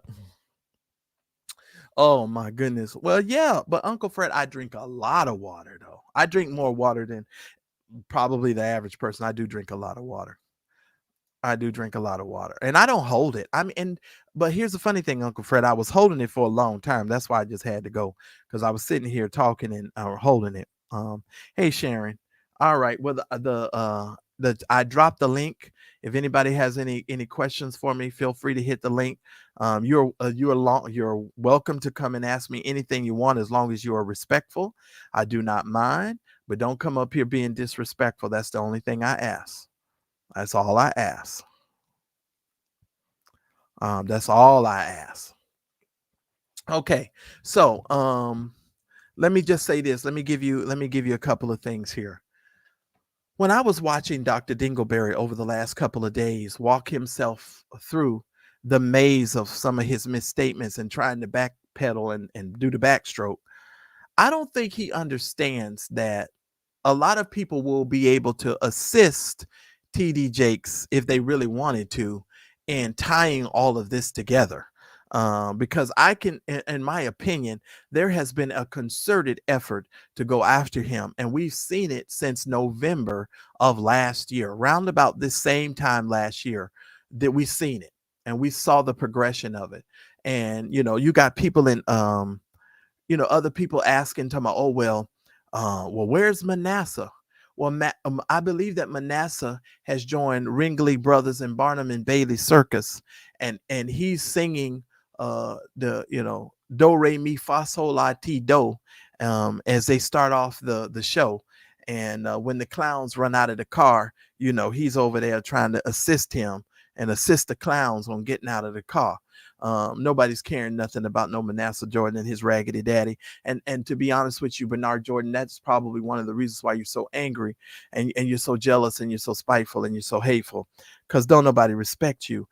Oh my goodness. Well, yeah, but Uncle Fred, I drink a lot of water though. I drink more water than probably the average person. I do drink a lot of water. I do drink a lot of water, and I don't hold it. But here's the funny thing, Uncle Fred, I was holding it for a long time. That's why I just had to go, because I was sitting here talking and holding it. Hey Sharon, All right. Well, the I dropped the link. If anybody has any questions for me, feel free to hit the link. You're welcome to come and ask me anything you want as long as you are respectful. I do not mind, but don't come up here being disrespectful. That's the only thing I ask. That's all I ask. That's all I ask. Okay. So let me just say this. Let me give you a couple of things here. When I was watching Dr. Dingleberry over the last couple of days walk himself through the maze of some of his misstatements and trying to backpedal and do the backstroke, I don't think he understands that a lot of people will be able to assist TD Jakes if they really wanted to in tying all of this together. Because in my opinion, there has been a concerted effort to go after him, and we've seen it since November of last year, round about this same time last year, that we've seen it, and we saw the progression of it. And you got people in other people asking, talking about, oh well, where's Manasseh? Well, I believe that Manasseh has joined Ringley Brothers and Barnum and Bailey Circus, and he's singing the do re mi fa sol la ti do as they start off the show, and when the clowns run out of the car, he's over there trying to assist him and assist the clowns on getting out of the car. Nobody's caring nothing about no Manasseh Jordan and his raggedy daddy. And to be honest with you, Bernard Jordan, that's probably one of the reasons why you're so angry and you're so jealous and you're so spiteful and you're so hateful, because don't nobody respect you.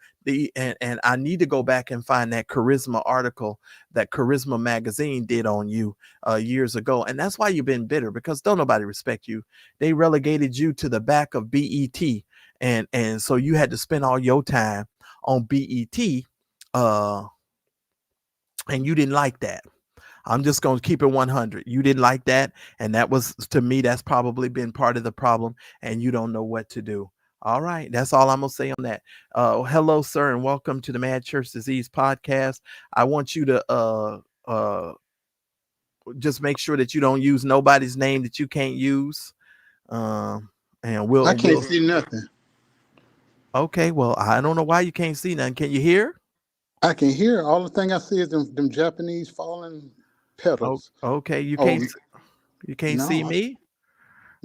And I need to go back and find that Charisma article that Charisma magazine did on you years ago. And that's why you've been bitter, because don't nobody respect you. They relegated you to the back of BET. And so you had to spend all your time on BET, uh, and you didn't like that. I'm just going to keep it 100. You didn't like that. And that was, to me, that's probably been part of the problem. And you don't know what to do. All right. That's all I'm going to say on that. Hello, sir, and welcome to the Mad Church Disease podcast. I want you to just make sure that you don't use nobody's name that you can't use. And I can't see nothing. Okay. Well, I don't know why you can't see nothing. Can you hear? I can hear. All the thing I see is them Japanese falling Oh, petals. okay. You Oh, can't. You can't see no. me?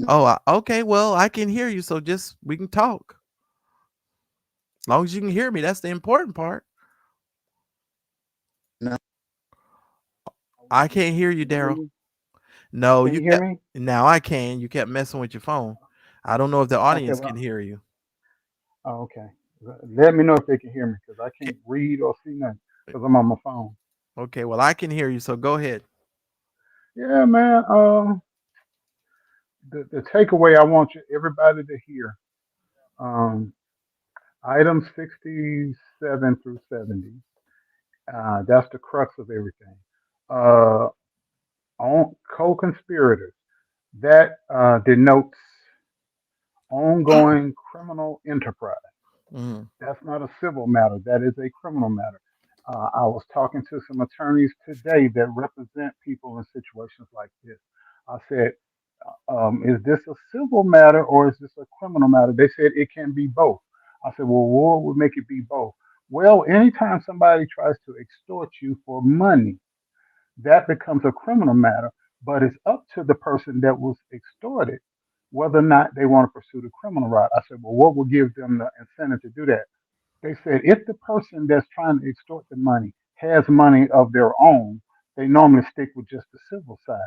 Oh, okay. Well, I can hear you, so just we can talk. As long as you can hear me, that's the important part. No. I can't hear you, Daryl. No, you kept. Now I can. You kept messing with your phone. I don't know if the audience can hear you. Oh, okay. Let me know if they can hear me because I Ca- can't read or see nothing because I'm on my phone. Okay. Well, I can hear you, so go ahead. Yeah, man. The takeaway I want everybody to hear. Um, items 67 through 70. That's the crux of everything. Uh, on co-conspirators. That denotes ongoing criminal enterprise. Mhm. That's not a civil matter. That is a criminal matter. I was talking to some attorneys today that represent people in situations like this. I said, is this a civil matter or is this a criminal matter? They said it can be both. I said, well, what would make it be both? Well, anytime somebody tries to extort you for money, that becomes a criminal matter, but it's up to the person that was extorted whether or not they want to pursue the criminal route. I said, well, what will give them the incentive to do that? They said if the person that's trying to extort the money has money of their own, they normally stick with just the civil side,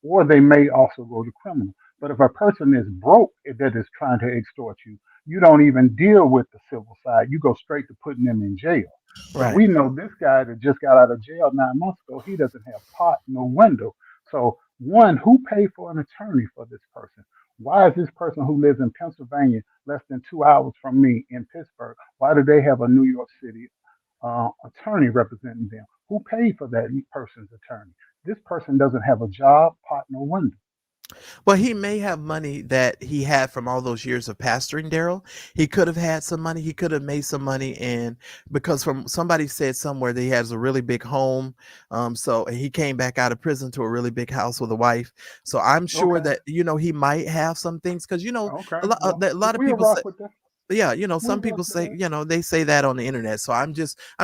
or they may also go to criminal. But if a person is broke that is trying to extort you, you don't even deal with the civil side. You go straight to putting them in jail. But Right. we know this guy that just got out of jail 9 months ago, he doesn't have pot, no window. So, one, who paid for an attorney for this person? Why is this person who lives in Pennsylvania, less than 2 hours from me in Pittsburgh, why do they have a New York City attorney representing them? Who paid for that person's attorney? This person doesn't have a job, pot, no window. Well, he may have money that he had from all those years of pastoring, Daryl. He could have had some money. He could have made some money, and because from somebody said somewhere that he has a really big home, so and he came back out of prison to a really big house with a wife. So I'm sure Okay. that he might have some things because Okay. a Well, lot of we'll people say, rock with that. yeah, We'll some rock people with say, that. they say that on the internet. So I'm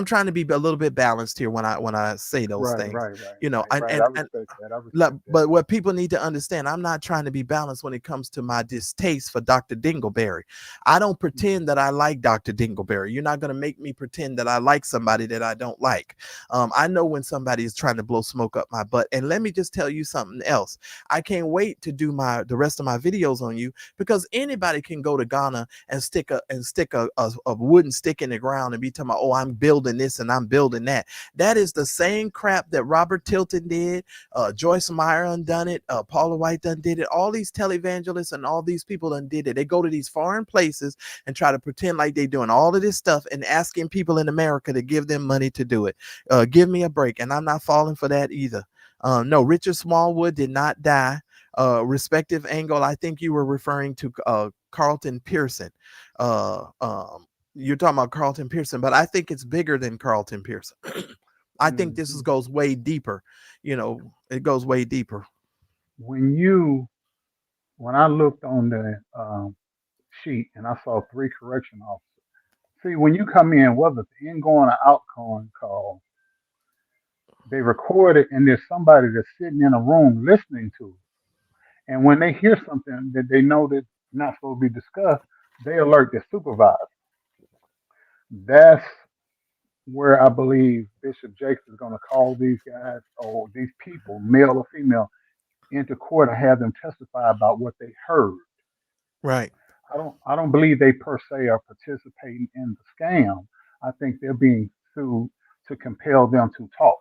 trying to be a little bit balanced here when I say those Right, things, right, right, right, and right. I respect that. I respect that. but what people need to understand, I'm not trying to be balanced when it comes to my distaste for Dr. Dingleberry. I don't Mhm. pretend that I like Dr. Dingleberry. You're not going to make me pretend that I like somebody that I don't like. I know when somebody is trying to blow smoke up my butt. And let me just tell you something else. I can't wait to do the rest of my videos on you because anybody can go to Ghana and stick a wooden stick in the ground and be talking about, oh, I'm building this and I'm building that. That is the same crap that Robert Tilton did. Joyce Meyer undone it. Paula White done did it. All these televangelists and all these people done did it. They go to these foreign places and try to pretend like they doing all of this stuff and asking people in America to give them money to do it. Give me a break. And I'm not falling for that either. No, Richard Smallwood did not die. Respective angle, I think you were referring to Carlton Pearson. You're talking about Carlton Pearson, but I think it's bigger than Carlton Pearson. I think this Mhm. goes way deeper. It goes way deeper. When you, when I looked on the sheet and I saw three correction officers. See, when you come in, whether it's ingoing or outgoing call, they record it and there's somebody that's sitting in a room listening to it. And when they hear something that they know that's not supposed to be discussed, they alert their supervisor. That's where I believe Bishop Jakes is going to call these guys or these people, male or female, into court and have them testify about what they heard. Right. I don't believe they per se are participating in the scam. I think they're being sued to compel them to talk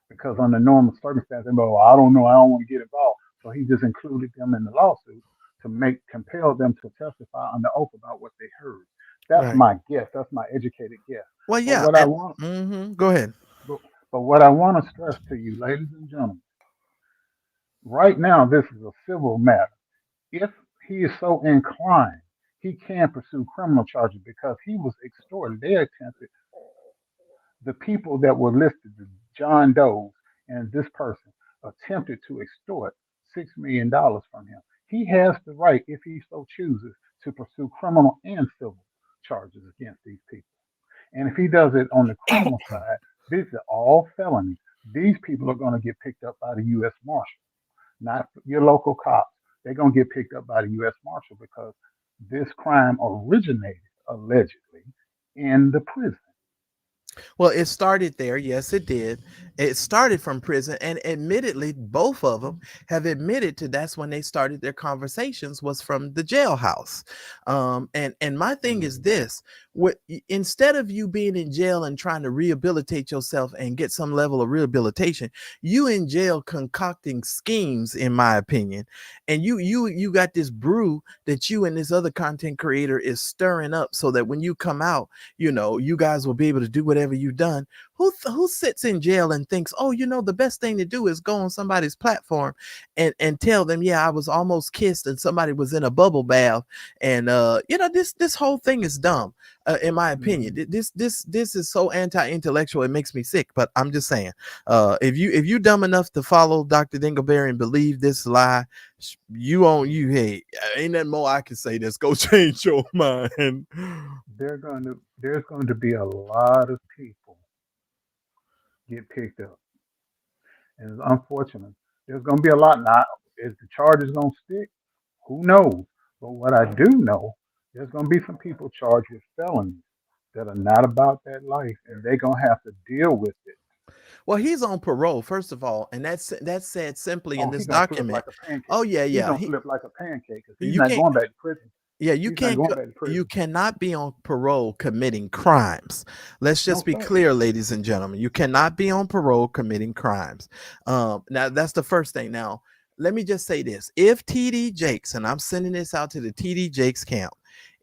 because under normal circumstances, they go, well, I don't know, I don't want to get involved. So he just included them in the lawsuit to compel them to testify under oath about what they heard. That's Right. my guess. That's my educated guess. Well, But yeah. what I And want, go ahead. but, but what I want to stress to you, ladies and gentlemen, right now this is a civil matter. If he is so inclined, he can pursue criminal charges because he was extorted. They attempted, the people that were listed, the John Doe's and this person, attempted to extort $6 million from him. He has the right, if he so chooses, to pursue criminal and civil charges against these people. And if he does it on the criminal side, these are all felonies. These people are going to get picked up by the U.S. Marshal, not your local cops. They're going to get picked up by the U.S. Marshal because this crime originated, allegedly, in the prison. Well, it started there. Yes, it did. It started from prison, and admittedly, both of them have admitted to that's when they started their conversations was from the jailhouse. And my thing is this: instead of you being in jail and trying to rehabilitate yourself and get some level of rehabilitation, you in jail concocting schemes, in my opinion, and you got this brew that you and this other content creator is stirring up so that when you come out, you guys will be able to do whatever you've done. Who sits in jail and thinks, oh, the best thing to do is go on somebody's platform and tell them, yeah, I was almost kissed and somebody was in a bubble bath, and this whole thing is dumb, in my opinion. Mhm. This is so anti-intellectual, it makes me sick. But I'm just saying, if you dumb enough to follow Dr. Dingleberry and believe this lie, hey, ain't nothing more I can say that's go change your mind. There's going to be a lot of people get picked up, and it's unfortunate. There's going to be a lot now. Is the charges going to stick? Who knows? But what I do know, there's going to be some people charged with felonies that are not about that life, and they're going to have to deal with it. Well, he's on parole, first of all, and that's said simply in Oh, this he's going to flip document. like a pancake. Oh yeah, He's yeah. going to flip like a pancake because he's You not can't going back to prison. Yeah, He's not going back to you prison. cannot be on parole committing crimes. Let's No, just be sir. clear, ladies and gentlemen. You cannot be on parole committing crimes. Now that's the first thing. Now, let me just say this. If TD Jakes, and I'm sending this out to the TD Jakes camp,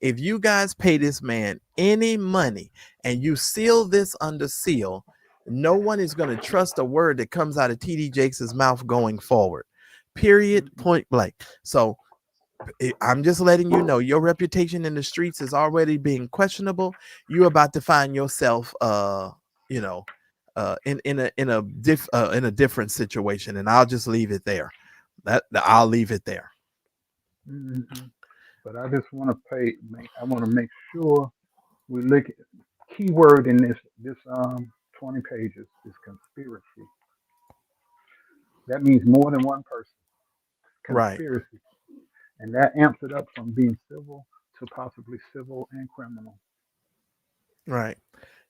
if you guys pay this man any money and you seal this under seal, no one is going to trust a word that comes out of TD Jakes' mouth going forward. period, Mhm. point blank. So I'm just letting you know your reputation in the streets is already being questionable. You're about to find yourself, you know, in a different situation, and I'll just leave it there. I'll leave it there. Mhm. But I just want to I want to make sure we look at keyword in this 20 pages is conspiracy. That means more than one person. Right, Conspiracy, and that amps it up from being civil to possibly civil and criminal. right.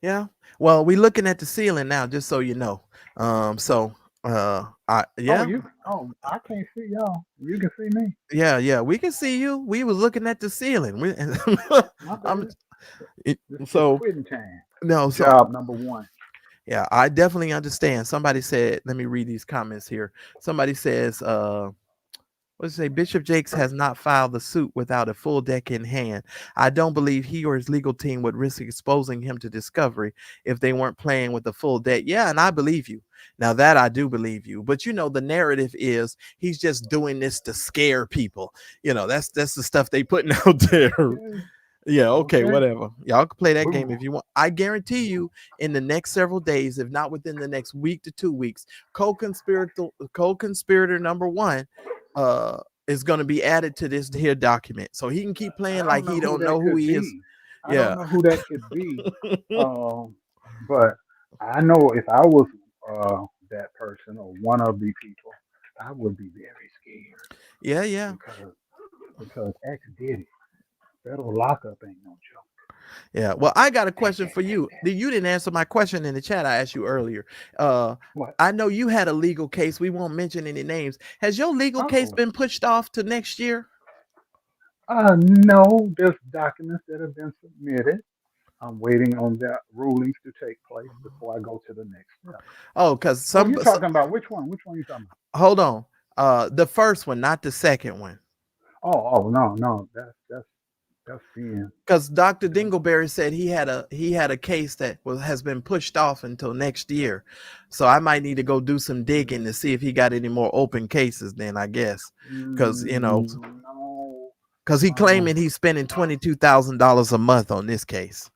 Yeah. Well, we're looking at the ceiling now, just so you know. So I Oh, yeah, I can't see y'all. You can see me. yeah, we can see you. We was looking at the ceiling. My I'm bad. it, This is so quitting time. no, so Job number one. yeah, I definitely understand. Somebody said, let me read these comments here. Somebody says, what does it say? Bishop Jakes has not filed the suit without a full deck in hand. I don't believe he or his legal team would risk exposing him to discovery if they weren't playing with the full deck. Yeah, and I believe you. Now that I do believe you. But you know, the narrative is he's just doing this to scare people. You know, that's the stuff they putting out there. Okay. Yeah, okay, Okay. whatever. Y'all can play that game Boo. if you want. I guarantee you, in the next several days, if not within the next week to 2 weeks, co-conspirator number one is going to be added to this here document, so he can keep I playing like don't know he who don't that know who could he is. be. I don't Yeah. know who that could be. Um, but I know if I was that person or one of the people, I would be very scared Yeah. because X did it. Federal lockup ain't no joke. Yeah. Well, I got a question for you. You didn't answer my question in the chat I asked you earlier. uh What? I know you had a legal case. We won't mention any names. Has your legal case Oh, been pushed off to next year? no. There's documents that have been submitted. I'm waiting on that rulings to take place before I go to the next step. Oh, because Oh, you're talking about which one? Which one you talking hold on. The first one, not the second one. about? Oh, no, no. That's being. Because Dr. That's, Dingleberry said he had a case that has been pushed off until next year. So I might need to go do some digging to see if he got any more open cases then, I guess. Because no, because he no. claiming he's spending $22,000 a month on this case.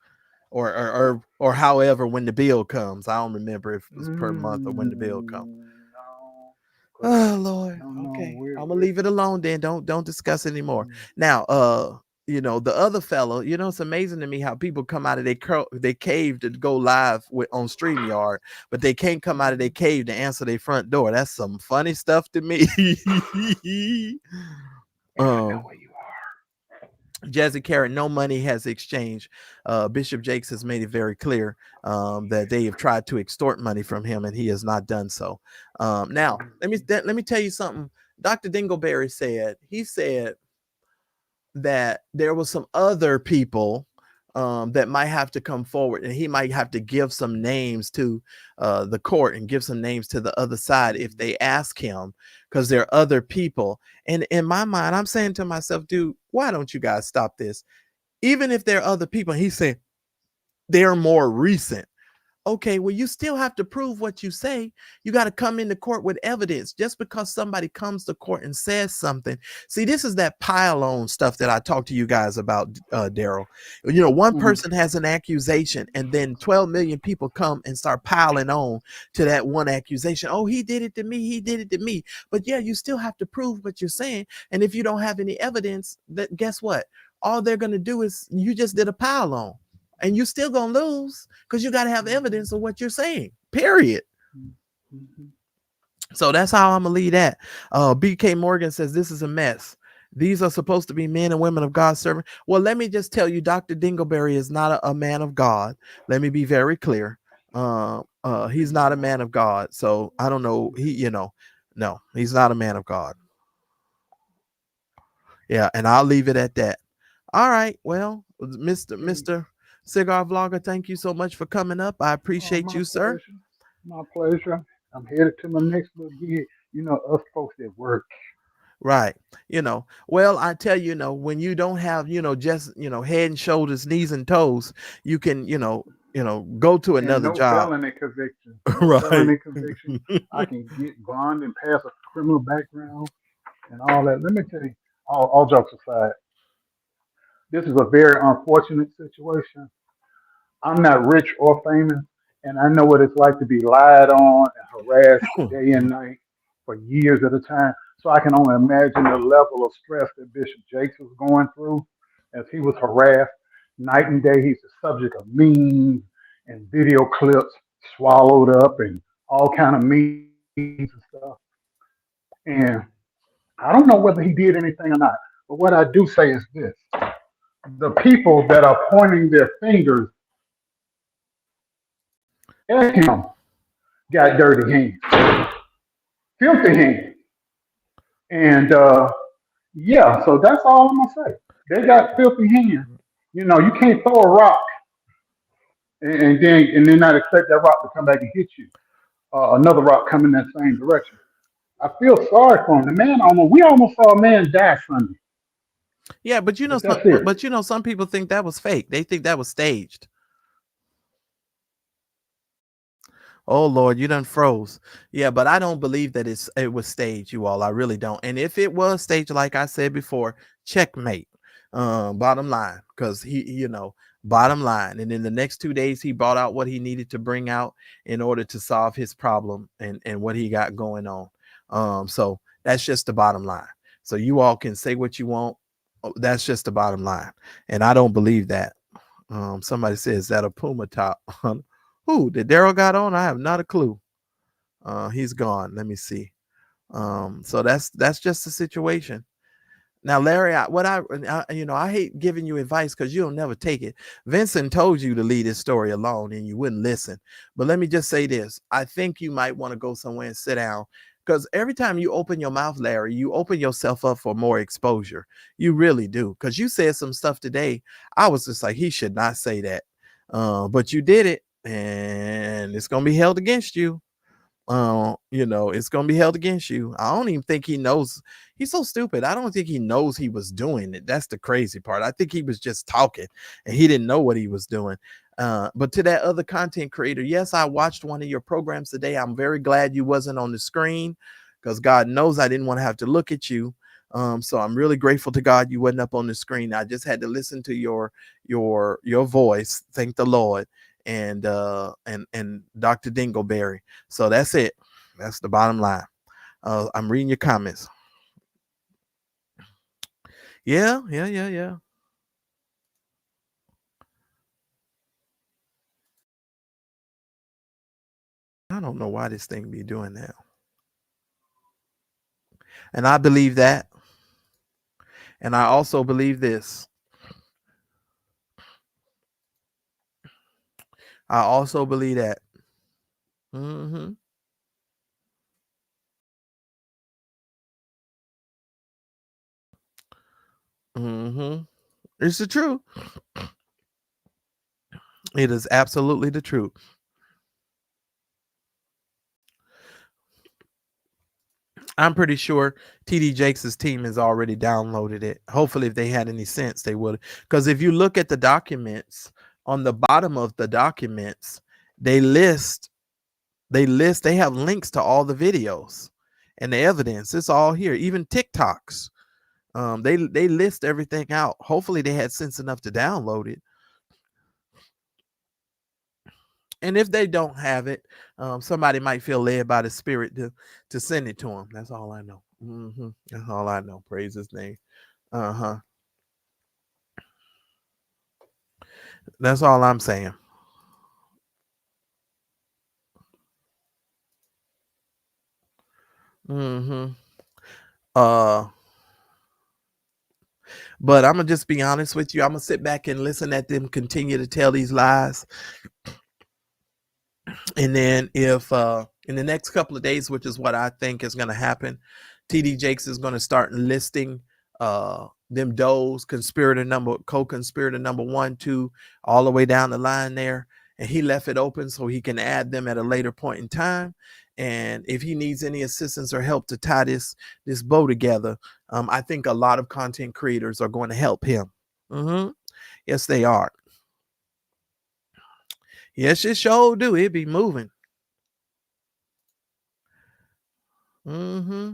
Or however when the bill comes. I don't remember if it's per month or when the bill comes. No, because Oh Lord. no, no. Okay. I'm gonna We're leave it alone then. Don't discuss anymore. mm, Now, the other fellow, it's amazing to me how people come out of their cave to go live on StreamYard, but they can't come out of their cave to answer their front door. That's some funny stuff to me. and I know um where you are. Jazzy Carrot, no money has exchanged. Bishop Jakes has made it very clear that they have tried to extort money from him, and he has not done so. Now, let me tell you something. Dr. Dingleberry said that there was some other people that might have to come forward, and he might have to give some names to the court and give some names to the other side if they ask him, because there are other people. And in my mind, I'm saying to myself, dude, why don't you guys stop this? Even if there are other people, he's saying they're more recent. Okay, well, you still have to prove what you say. You got to come into court with evidence. Just because somebody comes to court and says something. See, this is that pile on stuff that I talked to you guys about, Daryl. One Mm-hmm. person has an accusation, and then 12 million people come and start piling on to that one accusation. Oh, he did it to me. He did it to me. But yeah, you still have to prove what you're saying. And if you don't have any evidence, that guess what? All they're going to do is you just did a pile on. And you still gonna lose because you got to have evidence of what you're saying, period. Mm-hmm. So that's how I'm gonna leave that. BK Morgan says this is a mess. These are supposed to be men and women of God serving. Well, let me just tell you, Dr. Dingleberry is not a man of God. Let me be very clear. He's not a man of God. So I don't know. No, he's not a man of God. Yeah, and I'll leave it at that. All right. Well, Mr. Cigar Vlogger, thank you so much for coming up. I Oh, appreciate my you, sir. pleasure. My pleasure. I'm headed to my next little gig. Us folks at work. Right. Well, I tell you, when you don't have, just, head and shoulders, knees and toes, you can, go to And another no job. felony conviction. No Right. felony conviction. I can get bond and pass a criminal background. and all that. Let me tell you, all jokes aside, this is a very unfortunate situation. I'm not rich or famous, and I know what it's like to be lied on and harassed day and night for years at a time. So I can only imagine the level of stress that Bishop Jakes was going through as he was harassed night and day. He's the subject of memes and video clips swallowed up and all kind of memes and stuff. And I don't know whether he did anything or not. But what I do say is this: the people that are pointing their fingers at him got dirty hands, filthy hands. And yeah, so that's all I'm gonna say. They got filthy hands. You know, you can't throw a rock and then not expect that rock to come back and hit you. Another rock come in that same direction. I feel sorry for him. The man we almost saw a man die Sunday. Yeah, but But that's it. some people think that was fake. They think that was staged. Oh Lord, you done froze. Yeah, but I don't believe that it was staged, you all. I really don't. And if it was staged, like I said before, checkmate. Bottom line, because bottom line. And in the next 2 days, he brought out what he needed to bring out in order to solve his problem and what he got going on. So that's just the bottom line. So you all can say what you want. That's just the bottom line. And I don't believe that. Somebody says that a Puma top. Who did Daryl got on? I have not a clue. He's gone. Let me see. So that's just the situation. Now, Larry, I hate giving you advice because you'll never take it. Vincent told you to leave this story alone and you wouldn't listen. But let me just say this. I think you might want to go somewhere and sit down, because every time you open your mouth, Larry, you open yourself up for more exposure. You really do. Because you said some stuff today. I was just like, he should not say that. But you did it, and it's going to be held against you. It's gonna be held against you. I don't even think he knows. He's so stupid. I don't think he knows he was doing it. That's the crazy part. I think he was just talking and he didn't know what he was doing. But to that other content creator, yes, I watched one of your programs today. I'm very glad you wasn't on the screen, because God knows I didn't want to have to look at you. So I'm really grateful to God you wasn't up on the screen. I just had to listen to your voice. Thank the Lord. And Dr. Dingleberry. So that's it. That's the bottom line. I'm reading your comments. Yeah. I don't know why this thing be doing that. And I believe that. And I also believe this. I also believe that. Mm-hmm. Mm-hmm. It's the truth. It is absolutely the truth. I'm pretty sure TD Jakes' team has already downloaded it. Hopefully, if they had any sense, they would. Because if you look at the documents, on the bottom of the documents, they have links to all the videos and the evidence. It's all here, even TikToks. They list everything out. Hopefully, they had sense enough to download it. And if they don't have it, somebody might feel led by the Spirit to send it to them. That's all I know. Mm-hmm. That's all I know. Praise His name. Uh-huh. That's all I'm saying. Mm-hmm. But I'm gonna just be honest with you. I'm gonna sit back and listen at them continue to tell these lies. And then if in the next couple of days, which is what I think is gonna happen, TD Jakes is gonna start listing them does, co-conspirator number 1, 2, all the way down the line there. And he left it open so he can add them at a later point in time. And if he needs any assistance or help to tie this bow together, I think a lot of content creators are going to help him. Mm-hmm. Yes, they are. Yes, it sure do. It be moving. Mm-hmm.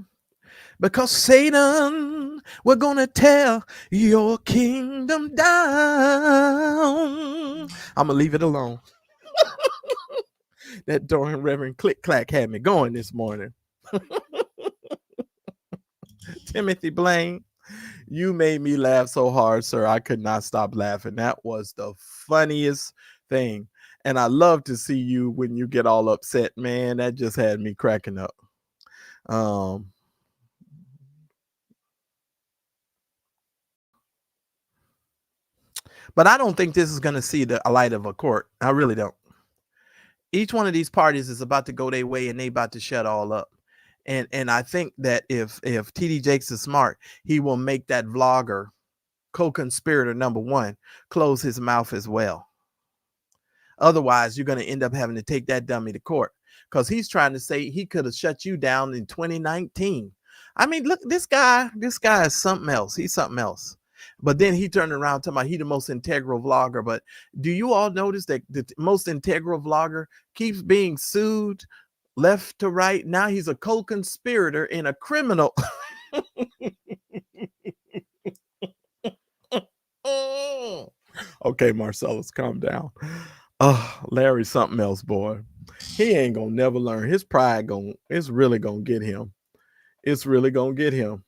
Because Satan, we're gonna tear your kingdom down. I'm gonna leave it alone. That darn Reverend Click Clack had me going this morning. Timothy Blaine, you made me laugh so hard, sir. I could not stop laughing. That was the funniest thing. And I love to see you when you get all upset, man. That just had me cracking up. But I don't think this is going to see the light of a court. I really don't. Each one of these parties is about to go their way and they about to shut all up. And I think that if TD Jakes is smart, he will make that vlogger, co-conspirator number one, close his mouth as well. Otherwise, you're going to end up having to take that dummy to court because he's trying to say he could have shut you down in 2019. I mean, look, this guy is something else. He's something else. But then he turned around talking about he the most integral vlogger. But do you all notice that the most integral vlogger keeps being sued left to right? Now he's a co-conspirator in a criminal. Okay, Marcellus, calm down. Oh, Larry's something else, boy. He ain't gonna never learn. His pride it's really gonna get him. It's really gonna get him.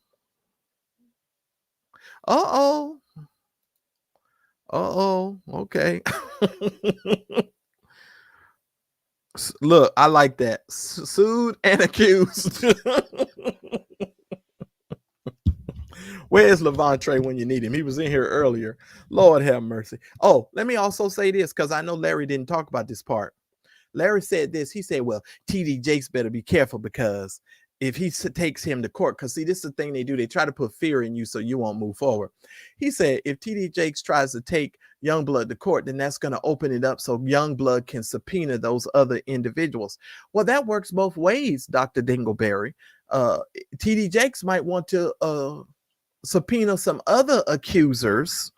Uh-oh. Okay. Look, I like that. Sued and accused. Where's Levantre when you need him? He was in here earlier. Lord have mercy. Oh, let me also say this, because I know Larry didn't talk about this part. Larry said this. He said, well, TD Jakes better be careful because if he takes him to court, because see, this is the thing they do. They try to put fear in you so you won't move forward. He said, if TD Jakes tries to take Youngblood to court, then that's going to open it up so Youngblood can subpoena those other individuals. Well, that works both ways, Dr. Dingleberry. TD Jakes might want to subpoena some other accusers.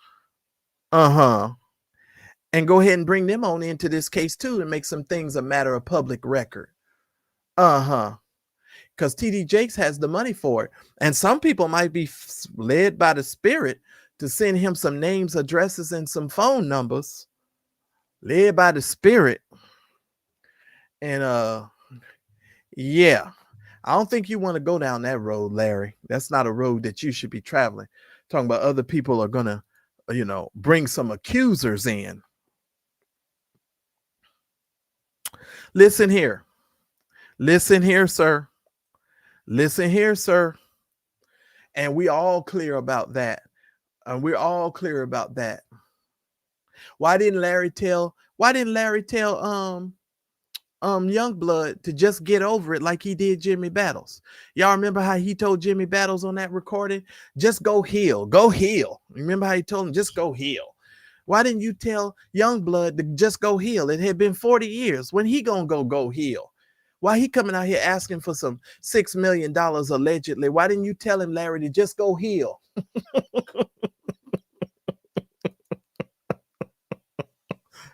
And go ahead and bring them on into this case too and make some things a matter of public record. Because TD Jakes has the money for it. And some people might be led by the Spirit to send him some names, addresses, and some phone numbers. Led by the Spirit. And yeah, I don't think you want to go down that road, Larry. That's not a road that you should be traveling. Talking about other people are going to, bring some accusers in. Listen here, sir. Listen here, sir. And we all clear about that. Why didn't Larry tell Youngblood to just get over it like he did Jimmy Battles? Y'all remember how he told Jimmy Battles on that recording? Just go heal. Remember how he told him, just go heal? Why didn't you tell Youngblood to just go heal? It had been 40 years. When he gonna go heal? Why he coming out here asking for some $6 million allegedly? Why didn't you tell him, Larry, to just go heal?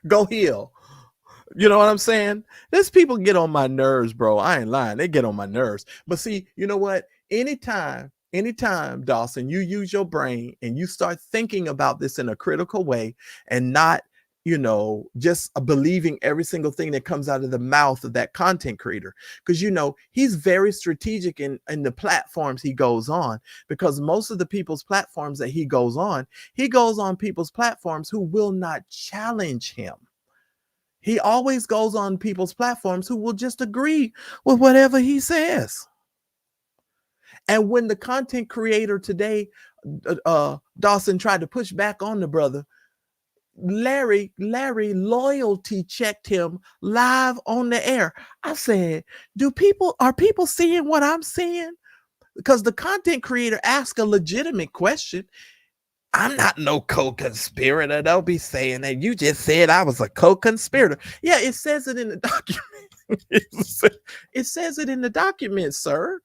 Go heal. You know what I'm saying? These people get on my nerves, bro. I ain't lying. They get on my nerves. But see, you know what? Anytime, Dawson, you use your brain and you start thinking about this in a critical way and not, just believing every single thing that comes out of the mouth of that content creator. Because, he's very strategic in the platforms he goes on, because most of the people's platforms that he goes on people's platforms who will not challenge him. He always goes on people's platforms who will just agree with whatever he says. And when the content creator today, Dawson, tried to push back on the brother, Larry loyalty checked him live on the air. I said, are people seeing what I'm seeing? Because the content creator asked a legitimate question. I'm not no co-conspirator. Don't be saying that. You just said I was a co-conspirator. Yeah, it says it in the document. It says it in the document, sir.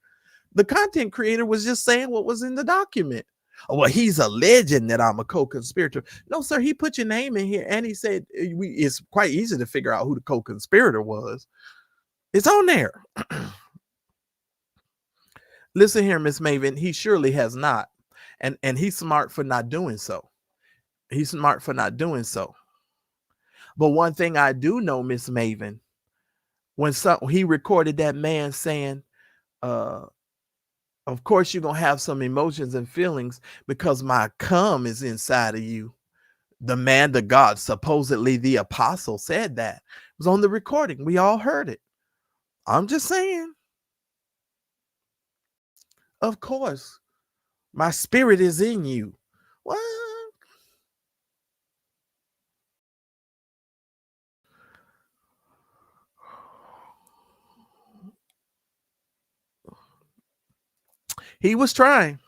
The content creator was just saying what was in the document. Oh, well, he's alleging that I'm a co-conspirator. No, sir, he put your name in here and he said it's quite easy to figure out who the co-conspirator was. It's on there. Listen here, Miss Maven. He surely has not, and he's smart for not doing so. He's smart for not doing so. But one thing I do know, Miss Maven, when he recorded that man saying, uh, of course you're gonna have some emotions and feelings because my cum is inside of you. The man, the God, supposedly the apostle, said that. It was on the recording. We all heard it. I'm just saying. Of course, my spirit is in you. What? He was trying.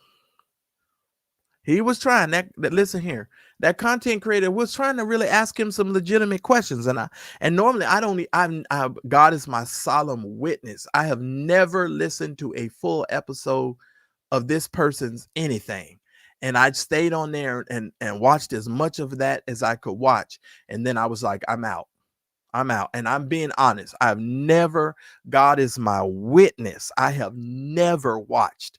He was trying. Listen here. That content creator was trying to really ask him some legitimate questions. And normally I don't. God is my solemn witness. I have never listened to a full episode of this person's anything. And I stayed on there and watched as much of that as I could watch. And then I was like, I'm out. I'm out. And I'm being honest. I've never, God is my witness, I have never watched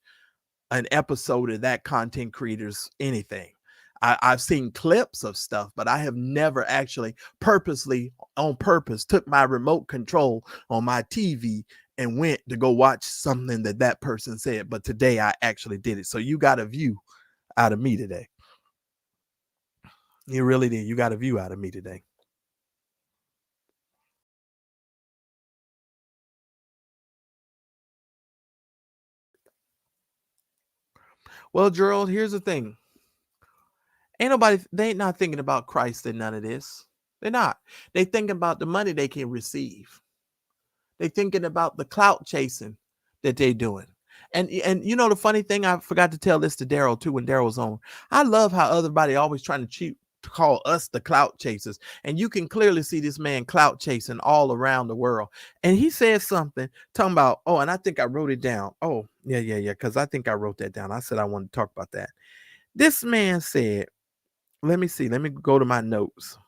an episode of that content creator's anything. I've seen clips of stuff, but I have never actually purposely, on purpose, took my remote control on my TV and went to go watch something that person said. But today I actually did it. So you got a view out of me today. You really did. You got a view out of me today. Well, Gerald, here's the thing. They ain't not thinking about Christ in none of this. They're not. They thinking about the money they can receive. They thinking about the clout chasing that they're doing. And you know the funny thing, I forgot to tell this to Daryl too when Daryl was on. I love how everybody always trying to call us the clout chasers. And you can clearly see this man clout chasing all around the world. And he said something talking about, oh, and I think I wrote it down. Oh, yeah. Because I think I wrote that down. I said I wanted to talk about that. This man said, let me see. Let me go to my notes.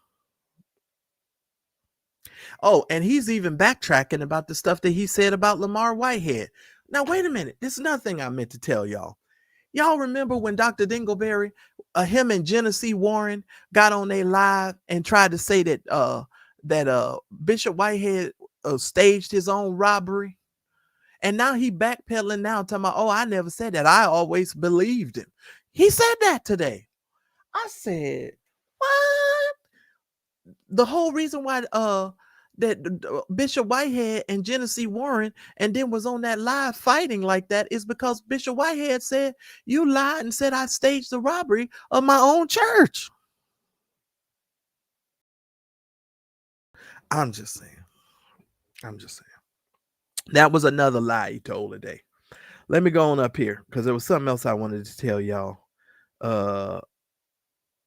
Oh, and he's even backtracking about the stuff that he said about Lamar Whitehead. Now, wait a minute. This is another thing I meant to tell y'all. Y'all remember when Dr. Dingleberry, him and Genesee Warren got on their live and tried to say that Bishop Whitehead staged his own robbery? And now he backpedaling now talking about, oh, I never said that. I always believed him. He said that today. I said, what? The whole reason why that Bishop Whitehead and Genesee Warren and then was on that live fighting like that is because Bishop Whitehead said, you lied and said I staged the robbery of my own church. I'm just saying. That was another lie he told today. Let me go on up here because there was something else I wanted to tell y'all.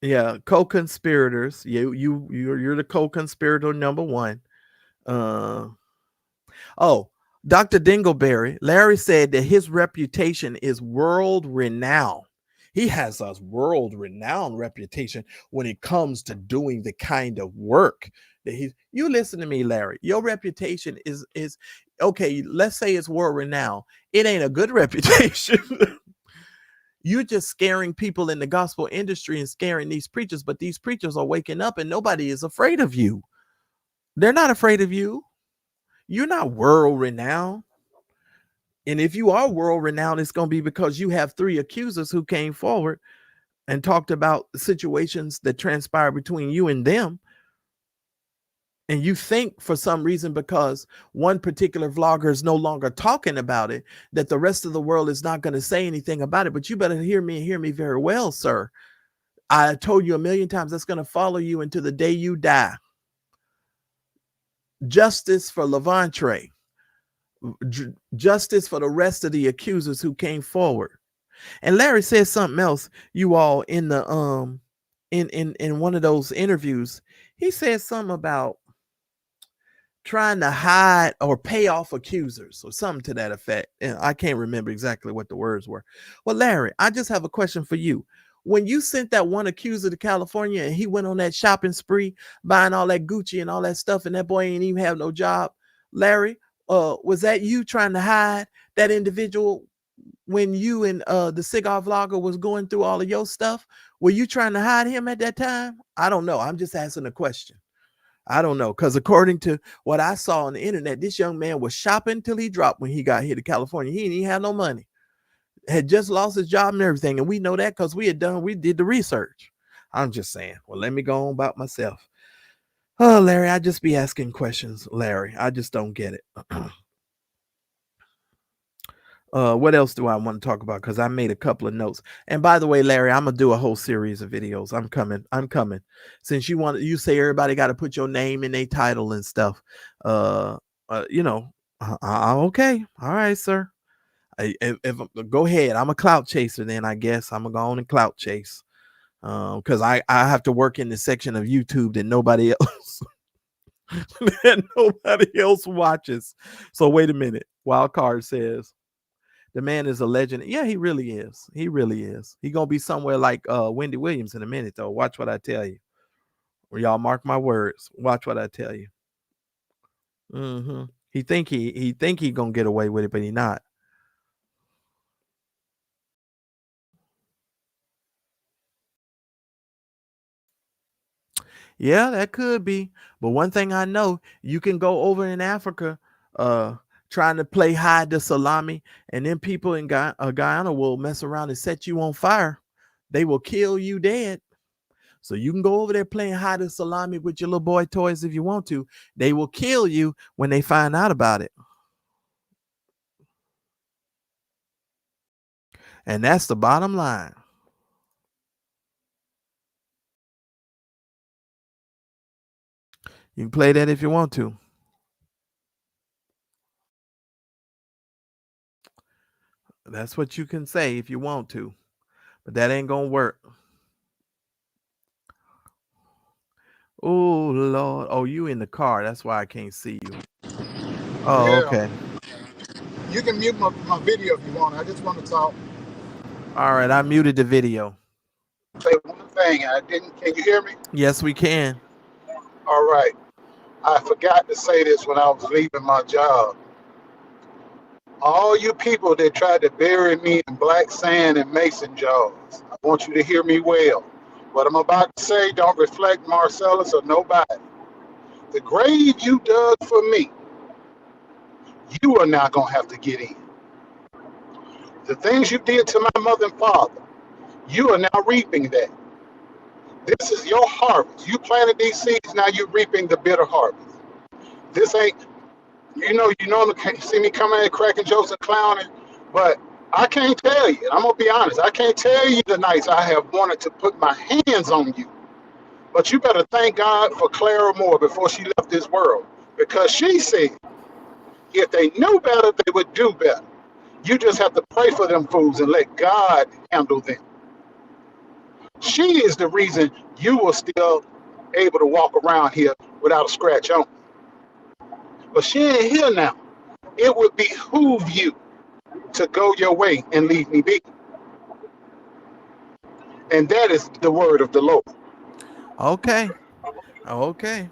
Yeah, co-conspirators. You're the co-conspirator number one. Oh, Dr. Dingleberry, Larry said that his reputation is world renowned. He has a world renowned reputation when it comes to doing the kind of work that you listen to me, Larry. Your reputation is okay. Let's say it's world renowned. It ain't a good reputation. You're just scaring people in the gospel industry and scaring these preachers, but these preachers are waking up and nobody is afraid of you. They're not afraid of you. You're not world renowned. And if you are world renowned, it's going to be because you have 3 accusers who came forward and talked about situations that transpired between you and them. And you think for some reason, because one particular vlogger is no longer talking about it, that the rest of the world is not going to say anything about it. But you better hear me and hear me very well, sir. I told you a million times that's going to follow you into the day you die. Justice for Levantre. Justice for the rest of the accusers who came forward. And Larry said something else, you all, in the in one of those interviews. He said something about trying to hide or pay off accusers or something to that effect. And I can't remember exactly what the words were. Well, Larry, I just have a question for you. When you sent that one accuser to California and he went on that shopping spree, buying all that Gucci and all that stuff, and that boy ain't even have no job, Larry, was that you trying to hide that individual when you and the cigar vlogger was going through all of your stuff? Were you trying to hide him at that time? I don't know. I'm just asking a question. I don't know, because according to what I saw on the internet, this young man was shopping till he dropped when he got here to California. He didn't even have no money, had just lost his job and everything, and we know that because we did the research. I'm just saying. Well, let me go on about myself. Oh, Larry, I just be asking questions, Larry. I just don't get it. What else do I want to talk about? Because I made a couple of notes. And by the way, Larry, I'm gonna do a whole series of videos. I'm coming. Since you say everybody got to put your name in their title and stuff. You know, okay, all right, sir. If go ahead, I'm a clout chaser. Then I guess I'm gonna go on and clout chase. Because I have to work in the section of YouTube that nobody else that nobody else watches. So wait a minute. Wildcard says the man is a legend. Yeah, he really is. He really is. He gonna be somewhere like Wendy Williams in a minute, though. Watch what I tell you. Or y'all mark my words. Watch what I tell you. He think he gonna get away with it, but he not. Yeah, that could be. But one thing I know, you can go over in Africa, trying to play hide the salami, and then people in Guyana will mess around and set you on fire. They will kill you dead. So you can go over there playing hide the salami with your little boy toys if you want to. They will kill you when they find out about it. And that's the bottom line. You can play that if you want to. That's what you can say if you want to. But that ain't going to work. Oh, Lord. Oh, you in the car. That's why I can't see you. Oh, Yeah. okay. You can mute my video if you want. I just want to talk. All right. I muted the video. Say one thing. Can you hear me? Yes, we can. All right. I forgot to say this when I was leaving my job. All you people that tried to bury me in black sand and mason jars, I want you to hear me well. What I'm about to say don't reflect Marcellus or nobody. The grave you dug for me, you are now going to have to get in. The things you did to my mother and father, you are now reaping that. This is your harvest. You planted these seeds, now you're reaping the bitter harvest. This ain't, you normally can't see me coming in cracking jokes and clowning, but I can't tell you. I'm going to be honest. I can't tell you the nights I have wanted to put my hands on you. But you better thank God for Clara Moore before she left this world. Because she said, if they knew better, they would do better. You just have to pray for them fools and let God handle them. She is the reason you were still able to walk around here without a scratch on. But she ain't here now. It would behoove you to go your way and leave me be. And that is the word of the Lord. Okay. Okay.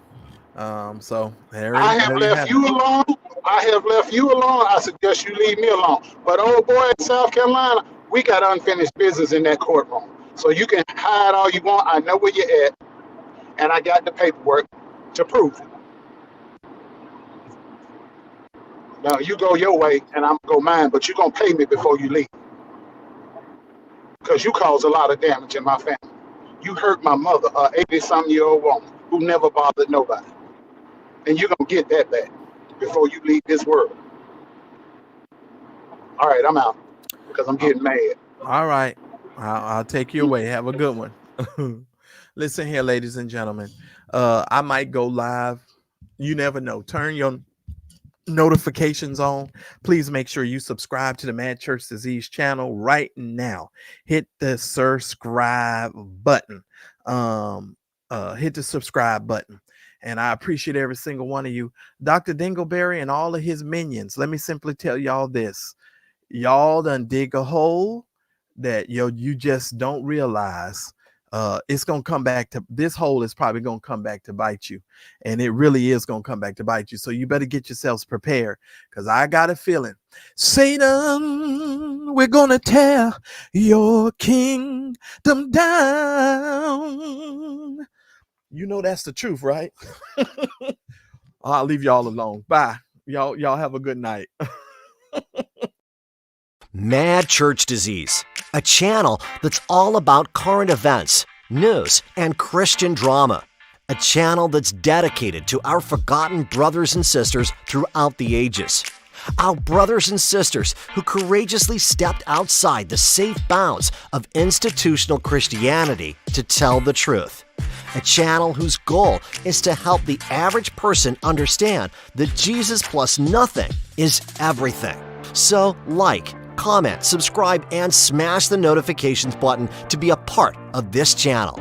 So there I have you left have it. you alone. I have left you alone. I suggest you leave me alone. But old boy in South Carolina, we got unfinished business in that courtroom. So you can hide all you want. I know where you're at. And I got the paperwork to prove it. Now you go your way and I'm gonna go mine, but you're gonna pay me before you leave. Because you caused a lot of damage in my family. You hurt my mother, a 80-something-year-old woman who never bothered nobody. And you're gonna get that back before you leave this world. All right, I'm out because I'm getting mad. All right. I'll take you away. Have a good one. Listen here, ladies and gentlemen. I might go live. You never know. Turn your notifications on. Please make sure you subscribe to the Mad Church Disease channel right now. Hit the subscribe button. Hit the subscribe button. And I appreciate every single one of you. Dr. Dingleberry and all of his minions. Let me simply tell y'all this. Y'all done dig a hole that you just don't realize. it's going to come back to, this hole is probably going to come back to bite you. And it really is going to come back to bite you. So you better get yourselves prepared, because I got a feeling, Satan, we're going to tear your kingdom down. You know that's the truth, right? I'll leave y'all alone. Bye. Y'all have a good night. Mad Church Disease, a channel that's all about current events, news, and Christian drama. A channel that's dedicated to our forgotten brothers and sisters throughout the ages. Our brothers and sisters who courageously stepped outside the safe bounds of institutional Christianity to tell the truth. A channel whose goal is to help the average person understand that Jesus plus nothing is everything. So like, comment, subscribe, and smash the notifications button to be a part of this channel.